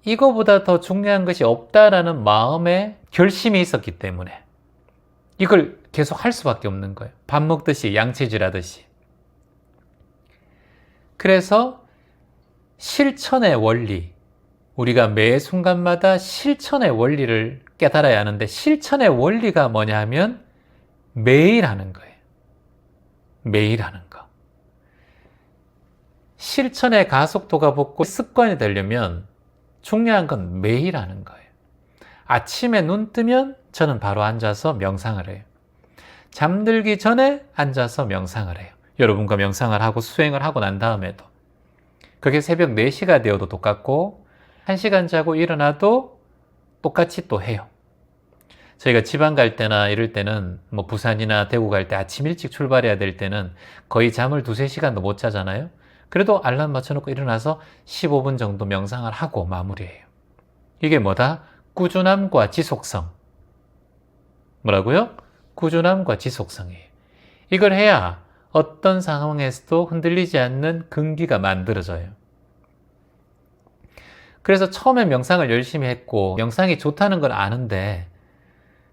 이거보다 더 중요한 것이 없다라는 마음의 결심이 있었기 때문에 이걸 계속 할 수밖에 없는 거예요. 밥 먹듯이 양치질 하듯이. 그래서 실천의 원리, 우리가 매 순간마다 실천의 원리를 깨달아야 하는데 실천의 원리가 뭐냐 하면 매일 하는 거예요. 매일 하는 거. 실천의 가속도가 붙고 습관이 되려면 중요한 건 매일 하는 거예요. 아침에 눈 뜨면 저는 바로 앉아서 명상을 해요. 잠들기 전에 앉아서 명상을 해요. 여러분과 명상을 하고 수행을 하고 난 다음에도. 그게 새벽 4시가 되어도 똑같고 1시간 자고 일어나도 똑같이 또 해요. 저희가 지방 갈 때나 이럴 때는 뭐 부산이나 대구 갈 때 아침 일찍 출발해야 될 때는 거의 잠을 2-3시간도 못 자잖아요. 그래도 알람 맞춰놓고 일어나서 15분 정도 명상을 하고 마무리해요. 이게 뭐다? 꾸준함과 지속성. 뭐라고요? 꾸준함과 지속성이에요. 이걸 해야 어떤 상황에서도 흔들리지 않는 근기가 만들어져요. 그래서 처음에 명상을 열심히 했고 명상이 좋다는 걸 아는데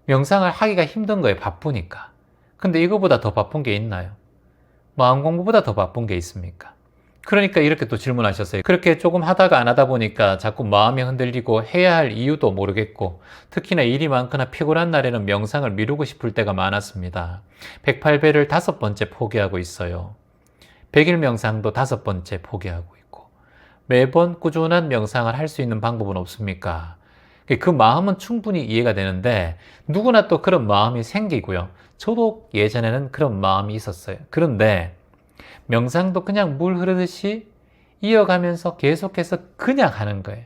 명상을 하기가 힘든 거예요. 바쁘니까. 근데 이거보다 더 바쁜 게 있나요? 마음 공부보다 더 바쁜 게 있습니까? 그러니까 이렇게 또 질문하셨어요. 그렇게 조금 하다가 안 하다 보니까 자꾸 마음이 흔들리고 해야 할 이유도 모르겠고 특히나 일이 많거나 피곤한 날에는 명상을 미루고 싶을 때가 많았습니다. 108배를 5번째 포기하고 있어요. 100일 명상도 5번째 포기하고 있고 매번 꾸준한 명상을 할 수 있는 방법은 없습니까? 그 마음은 충분히 이해가 되는데 누구나 또 그런 마음이 생기고요. 저도 예전에는 그런 마음이 있었어요. 그런데 명상도 그냥 물 흐르듯이 이어가면서 계속해서 그냥 하는 거예요.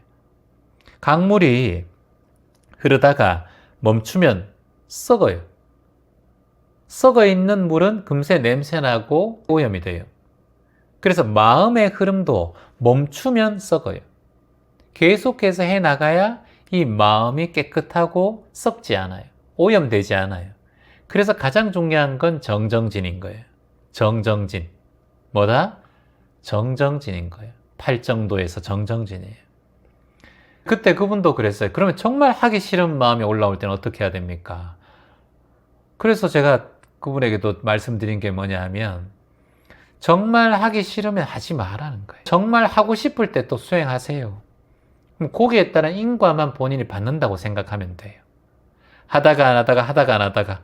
강물이 흐르다가 멈추면 썩어요. 썩어 있는 물은 금세 냄새나고 오염이 돼요. 그래서 마음의 흐름도 멈추면 썩어요. 계속해서 해나가야 이 마음이 깨끗하고 썩지 않아요. 오염되지 않아요. 그래서 가장 중요한 건 정정진인 거예요. 정정진. 뭐다? 정정진인 거예요. 팔정도에서 정정진이에요. 그때 그분도 그랬어요. 그러면 정말 하기 싫은 마음이 올라올 때는 어떻게 해야 됩니까? 그래서 제가 그분에게도 말씀드린 게 뭐냐 하면 정말 하기 싫으면 하지 말라는 거예요. 정말 하고 싶을 때 또 수행하세요. 그럼 거기에 따른 인과만 본인이 받는다고 생각하면 돼요. 하다가 안 하다가 하다가 안 하다가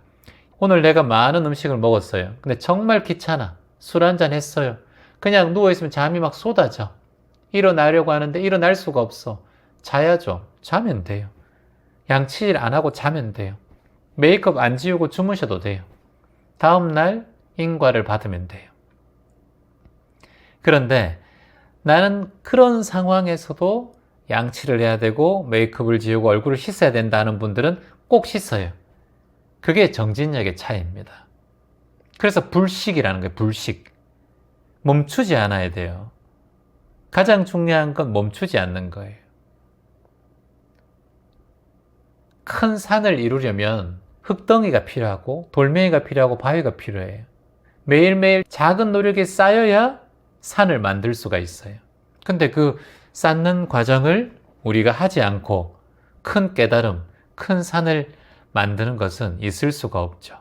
오늘 내가 많은 음식을 먹었어요. 근데 정말 귀찮아. 술 한잔 했어요. 그냥 누워있으면 잠이 막 쏟아져. 일어나려고 하는데 일어날 수가 없어. 자야죠. 자면 돼요. 양치질 안 하고 자면 돼요. 메이크업 안 지우고 주무셔도 돼요. 다음날 인과를 받으면 돼요. 그런데 나는 그런 상황에서도 양치를 해야 되고 메이크업을 지우고 얼굴을 씻어야 된다는 분들은 꼭 씻어요. 그게 정진력의 차이입니다. 그래서 불식이라는 거예요. 불식. 멈추지 않아야 돼요. 가장 중요한 건 멈추지 않는 거예요. 큰 산을 이루려면 흙덩이가 필요하고 돌멩이가 필요하고 바위가 필요해요. 매일매일 작은 노력이 쌓여야 산을 만들 수가 있어요. 근데 그 쌓는 과정을 우리가 하지 않고 큰 깨달음, 큰 산을 만드는 것은 있을 수가 없죠.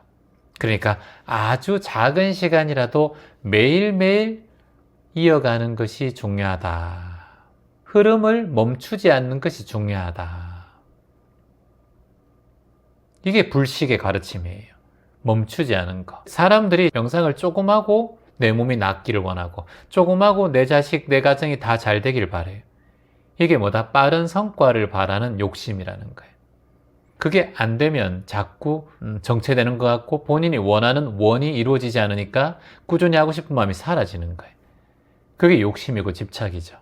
그러니까 아주 작은 시간이라도 매일매일 이어가는 것이 중요하다. 흐름을 멈추지 않는 것이 중요하다. 이게 불식의 가르침이에요. 멈추지 않은 것. 사람들이 명상을 조금 하고 내 몸이 낫기를 원하고 조금 하고 내 자식, 내 가정이 다 잘 되길 바래요. 이게 뭐다? 빠른 성과를 바라는 욕심이라는 거예요. 그게 안 되면 자꾸 정체되는 것 같고 본인이 원하는 원이 이루어지지 않으니까 꾸준히 하고 싶은 마음이 사라지는 거예요. 그게 욕심이고 집착이죠.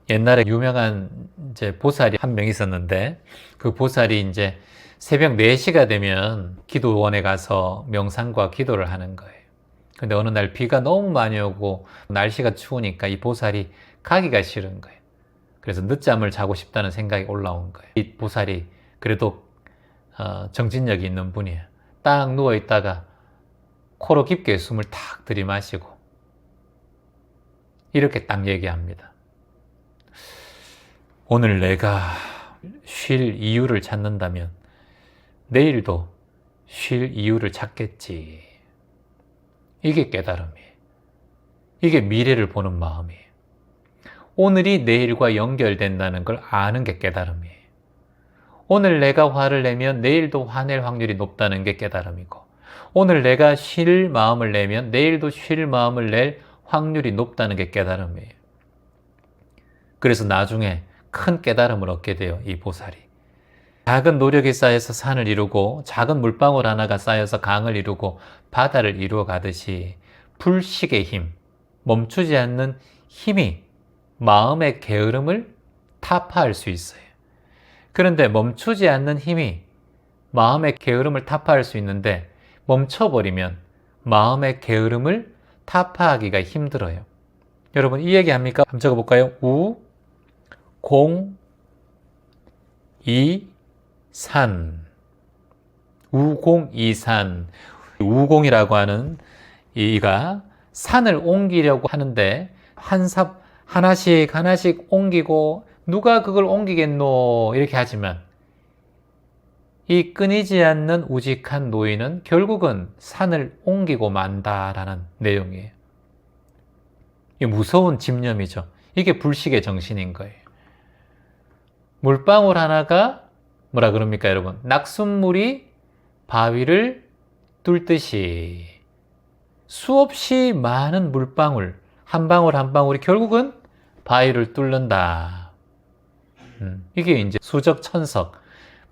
옛날에 유명한 이제 보살이 한 명 있었는데 그 보살이 이제 새벽 4시가 되면 기도원에 가서 명상과 기도를 하는 거예요. 근데 어느 날 비가 너무 많이 오고 날씨가 추우니까 이 보살이 가기가 싫은 거예요. 그래서 늦잠을 자고 싶다는 생각이 올라온 거예요. 이 보살이 그래도 정진력이 있는 분이에요. 딱 누워있다가 코로 깊게 숨을 탁 들이마시고 이렇게 딱 얘기합니다. 오늘 내가 쉴 이유를 찾는다면 내일도 쉴 이유를 찾겠지. 이게 깨달음이에요. 이게 미래를 보는 마음이에요. 오늘이 내일과 연결된다는 걸 아는 게 깨달음이에요. 오늘 내가 화를 내면 내일도 화낼 확률이 높다는 게 깨달음이고 오늘 내가 쉴 마음을 내면 내일도 쉴 마음을 낼 확률이 높다는 게 깨달음이에요. 그래서 나중에 큰 깨달음을 얻게 돼요. 이 보살이. 작은 노력이 쌓여서 산을 이루고 작은 물방울 하나가 쌓여서 강을 이루고 바다를 이루어 가듯이 불식의 힘, 멈추지 않는 힘이 마음의 게으름을 타파할 수 있어요. 그런데 멈추지 않는 힘이 마음의 게으름을 타파할 수 있는데 멈춰버리면 마음의 게으름을 타파하기가 힘들어요. 여러분 이 얘기 합니까? 한번 적어볼까요? 우, 공, 이, 산. 우공이산. 우공이라고 하는 이가 산을 옮기려고 하는데 한 삽 하나씩 하나씩 옮기고 누가 그걸 옮기겠노 이렇게 하지만 이 끊이지 않는 우직한 노인은 결국은 산을 옮기고 만다라는 내용이에요. 이게 무서운 집념이죠. 이게 불식의 정신인 거예요. 물방울 하나가 뭐라 그럽니까 여러분? 낙숫물이 바위를 뚫듯이 수없이 많은 물방울 한 방울 한 방울이 결국은 바위를 뚫는다. 이게 이제 수적천석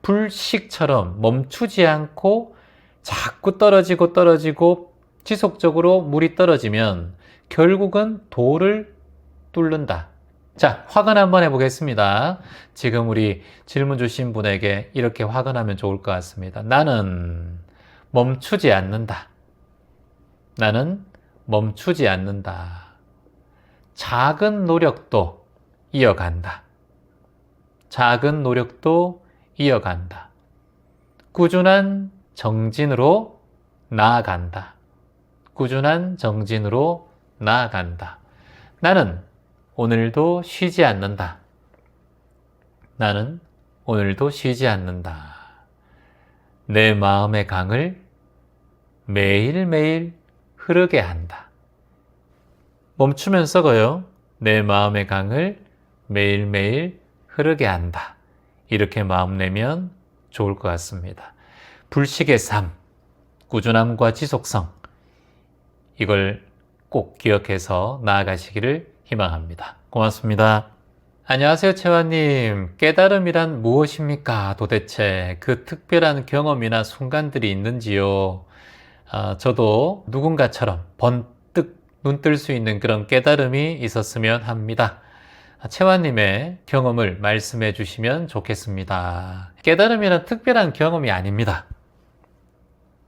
불식처럼 멈추지 않고 자꾸 떨어지고 떨어지고 지속적으로 물이 떨어지면 결국은 돌을 뚫는다. 자, 확언 한번 해보겠습니다. 지금 우리 질문 주신 분에게 이렇게 확언하면 좋을 것 같습니다. 나는 멈추지 않는다. 나는 멈추지 않는다. 작은 노력도 이어간다. 작은 노력도 이어간다. 꾸준한 정진으로 나아간다. 꾸준한 정진으로 나아간다. 나는 오늘도 쉬지 않는다. 나는 오늘도 쉬지 않는다. 내 마음의 강을 매일매일 흐르게 한다. 멈추면 썩어요. 내 마음의 강을 매일매일 흐르게 한다. 이렇게 마음 내면 좋을 것 같습니다. 불식의 삶, 꾸준함과 지속성, 이걸 꼭 기억해서 나아가시기를 희망합니다. 고맙습니다. 안녕하세요, 채화님. 깨달음이란 무엇입니까? 도대체 그 특별한 경험이나 순간들이 있는지요? 저도 누군가처럼 번뜩 눈 뜰 수 있는 그런 깨달음이 있었으면 합니다. 채화님의 경험을 말씀해 주시면 좋겠습니다. 깨달음이란 특별한 경험이 아닙니다.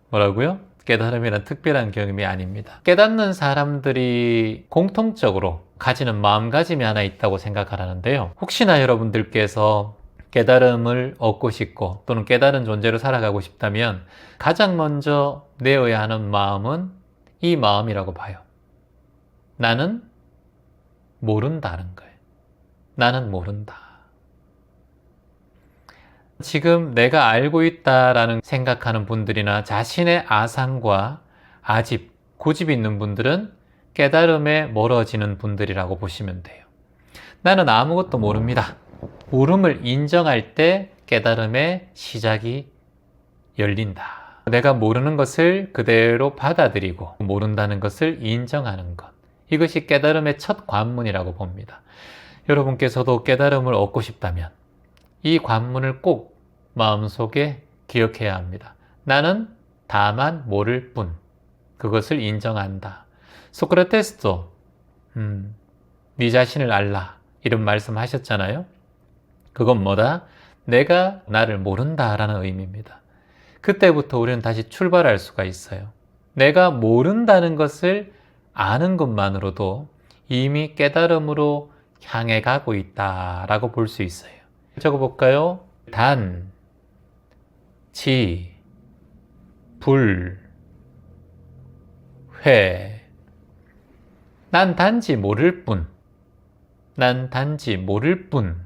뭐라고요? 깨달음이란 특별한 경험이 아닙니다. 깨닫는 사람들이 공통적으로 가지는 마음가짐이 하나 있다고 생각하라는데요. 혹시나 여러분들께서 깨달음을 얻고 싶고 또는 깨달은 존재로 살아가고 싶다면 가장 먼저 내어야 하는 마음은 이 마음이라고 봐요. 나는 모른다는 거예요. 나는 모른다. 지금 내가 알고 있다라는 생각하는 분들이나 자신의 아상과 아집, 고집이 있는 분들은 깨달음에 멀어지는 분들이라고 보시면 돼요. 나는 아무것도 모릅니다. 모름을 인정할 때 깨달음의 시작이 열린다. 내가 모르는 것을 그대로 받아들이고 모른다는 것을 인정하는 것. 이것이 깨달음의 첫 관문이라고 봅니다. 여러분께서도 깨달음을 얻고 싶다면 이 관문을 꼭 마음속에 기억해야 합니다. 나는 다만 모를 뿐. 그것을 인정한다. 소크라테스도 네 자신을 알라 이런 말씀 하셨잖아요. 그건 뭐다? 내가 나를 모른다라는 의미입니다. 그때부터 우리는 다시 출발할 수가 있어요. 내가 모른다는 것을 아는 것만으로도 이미 깨달음으로 향해 가고 있다라고 볼 수 있어요. 적어볼까요? 단, 지, 불, 회. 난 단지 모를 뿐. 난 단지 모를 뿐.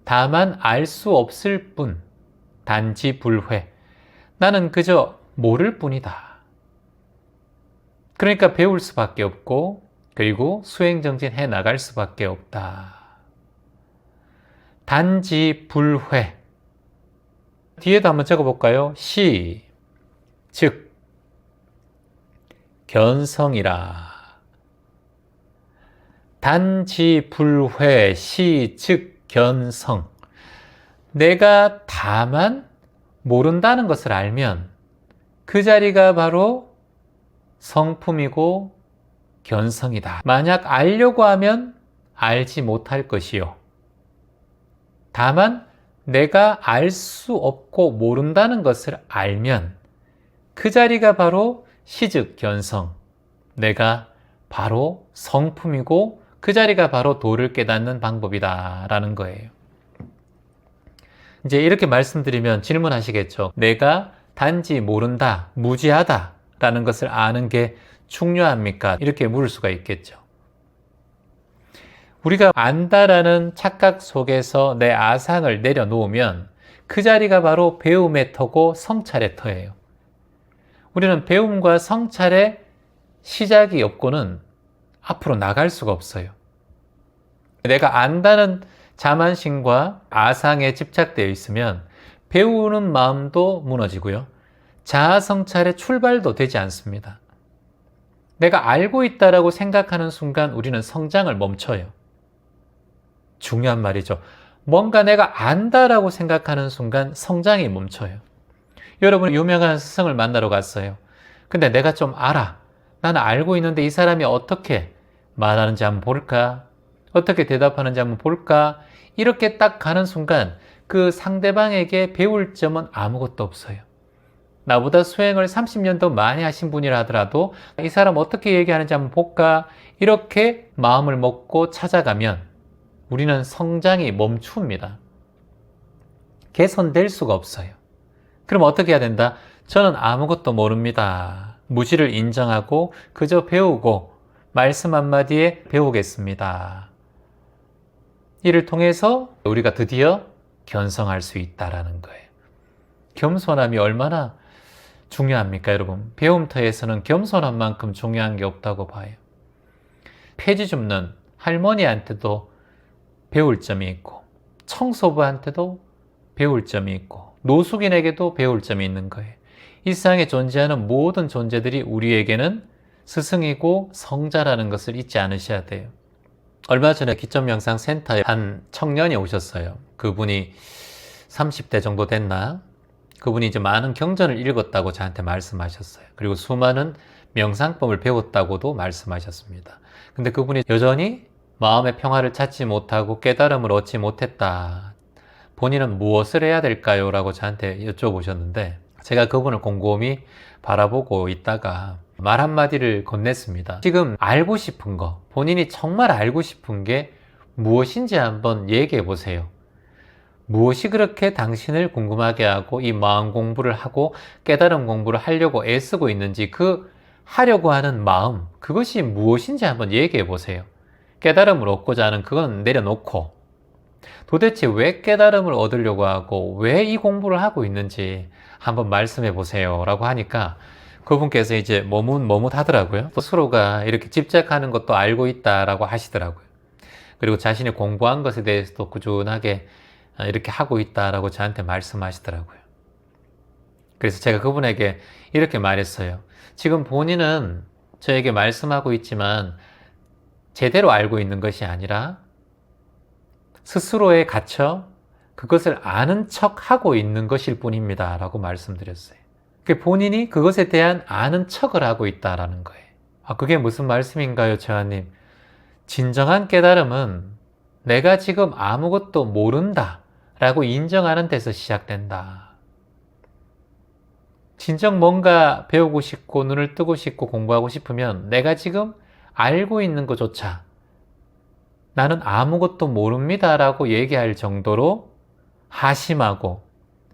다만 알 수 없을 뿐. 단지 불회. 나는 그저 모를 뿐이다. 그러니까 배울 수밖에 없고 그리고 수행정진해 나갈 수밖에 없다. 단지 불회. 뒤에도 한번 적어볼까요? 시, 즉, 견성이라. 단지 불회, 시, 즉, 견성. 내가 다만 모른다는 것을 알면 그 자리가 바로 성품이고 견성이다. 만약 알려고 하면 알지 못할 것이요. 다만 내가 알 수 없고 모른다는 것을 알면 그 자리가 바로 시즉 견성. 내가 바로 성품이고 그 자리가 바로 도를 깨닫는 방법이다 라는 거예요. 이제 이렇게 말씀드리면 질문하시겠죠. 내가 단지 모른다, 무지하다 라는 것을 아는 게 중요합니까? 이렇게 물을 수가 있겠죠. 우리가 안다라는 착각 속에서 내 아상을 내려놓으면 그 자리가 바로 배움의 터고 성찰의 터예요. 우리는 배움과 성찰의 시작이 없고는 앞으로 나갈 수가 없어요. 내가 안다는 자만심과 아상에 집착되어 있으면 배우는 마음도 무너지고요. 자아 성찰의 출발도 되지 않습니다. 내가 알고 있다라고 생각하는 순간 우리는 성장을 멈춰요. 중요한 말이죠. 뭔가 내가 안다라고 생각하는 순간 성장이 멈춰요. 여러분 유명한 스승을 만나러 갔어요. 근데 내가 좀 알아. 나는 알고 있는데 이 사람이 어떻게 말하는지 한번 볼까? 어떻게 대답하는지 한번 볼까? 이렇게 딱 가는 순간 그 상대방에게 배울 점은 아무것도 없어요. 나보다 수행을 30년 더 많이 하신 분이라 하더라도 이 사람 어떻게 얘기하는지 한번 볼까? 이렇게 마음을 먹고 찾아가면 우리는 성장이 멈춥니다. 개선될 수가 없어요. 그럼 어떻게 해야 된다? 저는 아무것도 모릅니다. 무지를 인정하고 그저 배우고 말씀 한마디에 배우겠습니다. 이를 통해서 우리가 드디어 견성할 수 있다라는 거예요. 겸손함이 얼마나 중요합니까, 여러분? 배움터에서는 겸손한 만큼 중요한 게 없다고 봐요. 폐지 줍는 할머니한테도 배울 점이 있고, 청소부한테도 배울 점이 있고, 노숙인에게도 배울 점이 있는 거예요. 이 세상에 존재하는 모든 존재들이 우리에게는 스승이고 성자라는 것을 잊지 않으셔야 돼요. 얼마 전에 기점명상센터에 한 청년이 오셨어요. 그분이 30대 정도 됐나? 그분이 이제 많은 경전을 읽었다고 저한테 말씀하셨어요. 그리고 수많은 명상법을 배웠다고도 말씀하셨습니다. 근데 그분이 여전히 마음의 평화를 찾지 못하고 깨달음을 얻지 못했다. 본인은 무엇을 해야 될까요? 라고 저한테 여쭤보셨는데 제가 그분을 곰곰이 바라보고 있다가 말 한마디를 건넸습니다. 지금 알고 싶은 거, 본인이 정말 알고 싶은 게 무엇인지 한번 얘기해 보세요. 무엇이 그렇게 당신을 궁금하게 하고 이 마음 공부를 하고 깨달음 공부를 하려고 애쓰고 있는지 그 하려고 하는 마음, 그것이 무엇인지 한번 얘기해 보세요. 깨달음을 얻고자 하는 그건 내려놓고 도대체 왜 깨달음을 얻으려고 하고 왜 이 공부를 하고 있는지 한번 말씀해 보세요 라고 하니까 그분께서 이제 머뭇머뭇 하더라고요. 스스로가 이렇게 집착하는 것도 알고 있다라고 하시더라고요. 그리고 자신이 공부한 것에 대해서도 꾸준하게 이렇게 하고 있다라고 저한테 말씀하시더라고요. 그래서 제가 그분에게 이렇게 말했어요. 지금 본인은 저에게 말씀하고 있지만 제대로 알고 있는 것이 아니라 스스로에 갇혀 그것을 아는 척 하고 있는 것일 뿐입니다. 라고 말씀드렸어요. 본인이 그것에 대한 아는 척을 하고 있다라는 거예요. 그게 무슨 말씀인가요, 재환님? 진정한 깨달음은 내가 지금 아무것도 모른다 라고 인정하는 데서 시작된다. 진정 뭔가 배우고 싶고 눈을 뜨고 싶고 공부하고 싶으면 내가 지금 알고 있는 것조차 나는 아무것도 모릅니다 라고 얘기할 정도로 하심하고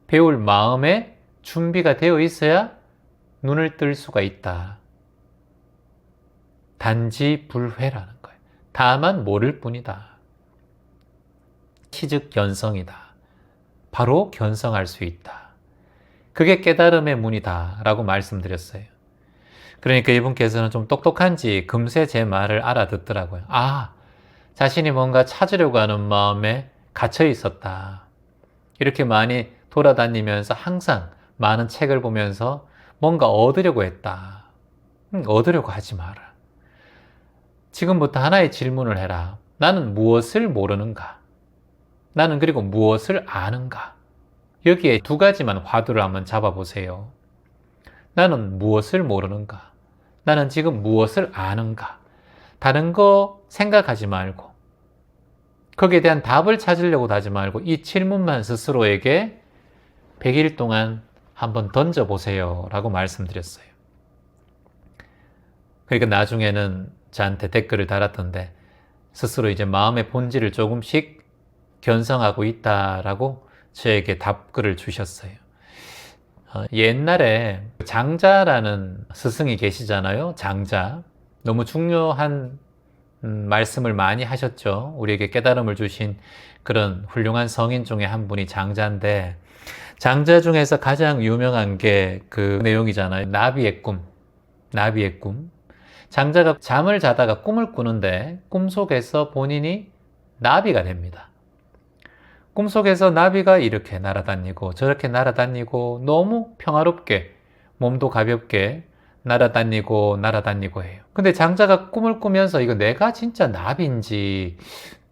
배울 마음에 준비가 되어 있어야 눈을 뜰 수가 있다. 단지 불회라는 거예요. 다만 모를 뿐이다. 시즉 견성이다. 바로 견성할 수 있다. 그게 깨달음의 문이다 라고 말씀드렸어요. 그러니까 이분께서는 좀 똑똑한지 금세 제 말을 알아듣더라고요. 자신이 뭔가 찾으려고 하는 마음에 갇혀 있었다. 이렇게 많이 돌아다니면서 항상 많은 책을 보면서 뭔가 얻으려고 했다. 얻으려고 하지 마라. 지금부터 하나의 질문을 해라. 나는 무엇을 모르는가? 나는 그리고 무엇을 아는가? 여기에 두 가지만 화두를 한번 잡아보세요. 나는 무엇을 모르는가? 나는 지금 무엇을 아는가? 다른 거 생각하지 말고 거기에 대한 답을 찾으려고 하지 말고 이 질문만 스스로에게 100일 동안 한번 던져보세요 라고 말씀드렸어요. 그러니까 나중에는 저한테 댓글을 달았던데 스스로 이제 마음의 본질을 조금씩 견성하고 있다라고 저에게 답글을 주셨어요. 옛날에 장자라는 스승이 계시잖아요. 장자. 너무 중요한 말씀을 많이 하셨죠. 우리에게 깨달음을 주신 그런 훌륭한 성인 중에 한 분이 장자인데 장자 중에서 가장 유명한 게 그 내용이잖아요. 나비의 꿈. 나비의 꿈. 장자가 잠을 자다가 꿈을 꾸는데 꿈속에서 본인이 나비가 됩니다. 꿈속에서 나비가 이렇게 날아다니고 저렇게 날아다니고 너무 평화롭게 몸도 가볍게 날아다니고 해요. 근데 장자가 꿈을 꾸면서 이거 내가 진짜 나비인지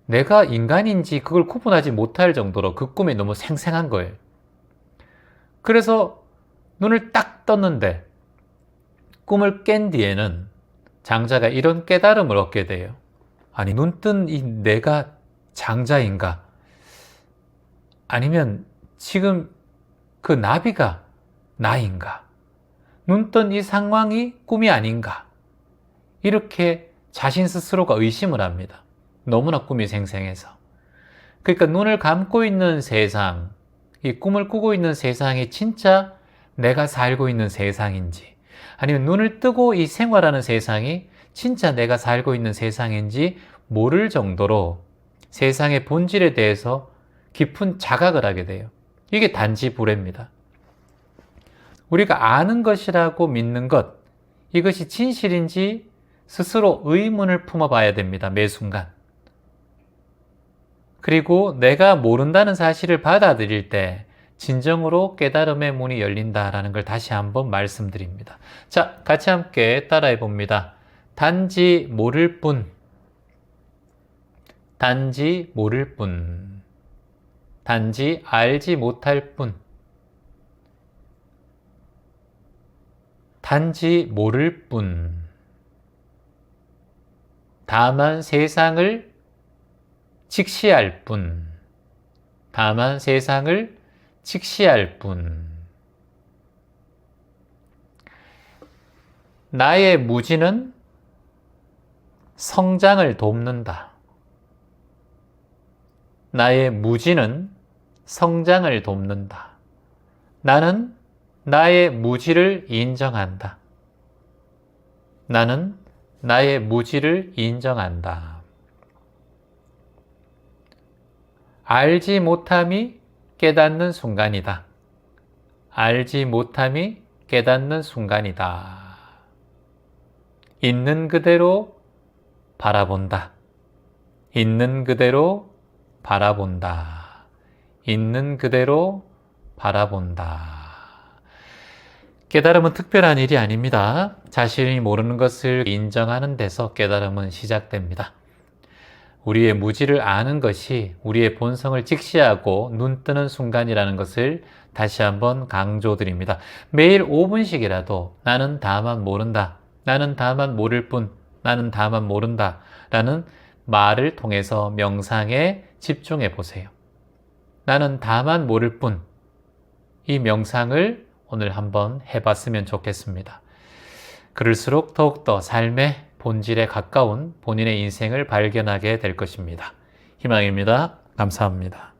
내가 인간인지 그걸 구분하지 못할 정도로 그 꿈이 너무 생생한 거예요. 그래서 눈을 딱 떴는데 꿈을 깬 뒤에는 장자가 이런 깨달음을 얻게 돼요. 아니, 눈 뜬 이 내가 장자인가? 아니면 지금 그 나비가 나인가? 눈 뜬 이 상황이 꿈이 아닌가? 이렇게 자신 스스로가 의심을 합니다. 너무나 꿈이 생생해서. 그러니까 눈을 감고 있는 세상, 이 꿈을 꾸고 있는 세상이 진짜 내가 살고 있는 세상인지, 아니면 눈을 뜨고 이 생활하는 세상이 진짜 내가 살고 있는 세상인지 모를 정도로 세상의 본질에 대해서 깊은 자각을 하게 돼요. 이게 단지 불해입니다. 우리가 아는 것이라고 믿는 것, 이것이 진실인지 스스로 의문을 품어봐야 됩니다. 매 순간. 그리고 내가 모른다는 사실을 받아들일 때 진정으로 깨달음의 문이 열린다라는 걸 다시 한번 말씀드립니다. 자, 같이 함께 따라해 봅니다. 단지 모를 뿐, 단지 모를 뿐, 단지 알지 못할 뿐, 단지 모를 뿐, 다만 세상을 직시할 뿐, 다만 세상을 직시할 뿐. 나의 무지는 성장을 돕는다. 나의 무지는 성장을 돕는다. 나는 나의 무지를 인정한다. 나는 나의 무지를 인정한다. 알지 못함이 깨닫는 순간이다. 알지 못함이 깨닫는 순간이다. 있는 그대로 바라본다. 있는 그대로 바라본다. 있는 그대로 바라본다. 깨달음은 특별한 일이 아닙니다. 자신이 모르는 것을 인정하는 데서 깨달음은 시작됩니다. 우리의 무지를 아는 것이 우리의 본성을 직시하고 눈 뜨는 순간이라는 것을 다시 한번 강조드립니다. 매일 5분씩이라도 나는 다만 모른다. 나는 다만 모를 뿐. 나는 다만 모른다. 라는 말을 통해서 명상에 집중해 보세요. 나는 다만 모를 뿐. 이 명상을 오늘 한번 해봤으면 좋겠습니다. 그럴수록 더욱더 삶의 본질에 가까운 본인의 인생을 발견하게 될 것입니다. 희망입니다. 감사합니다.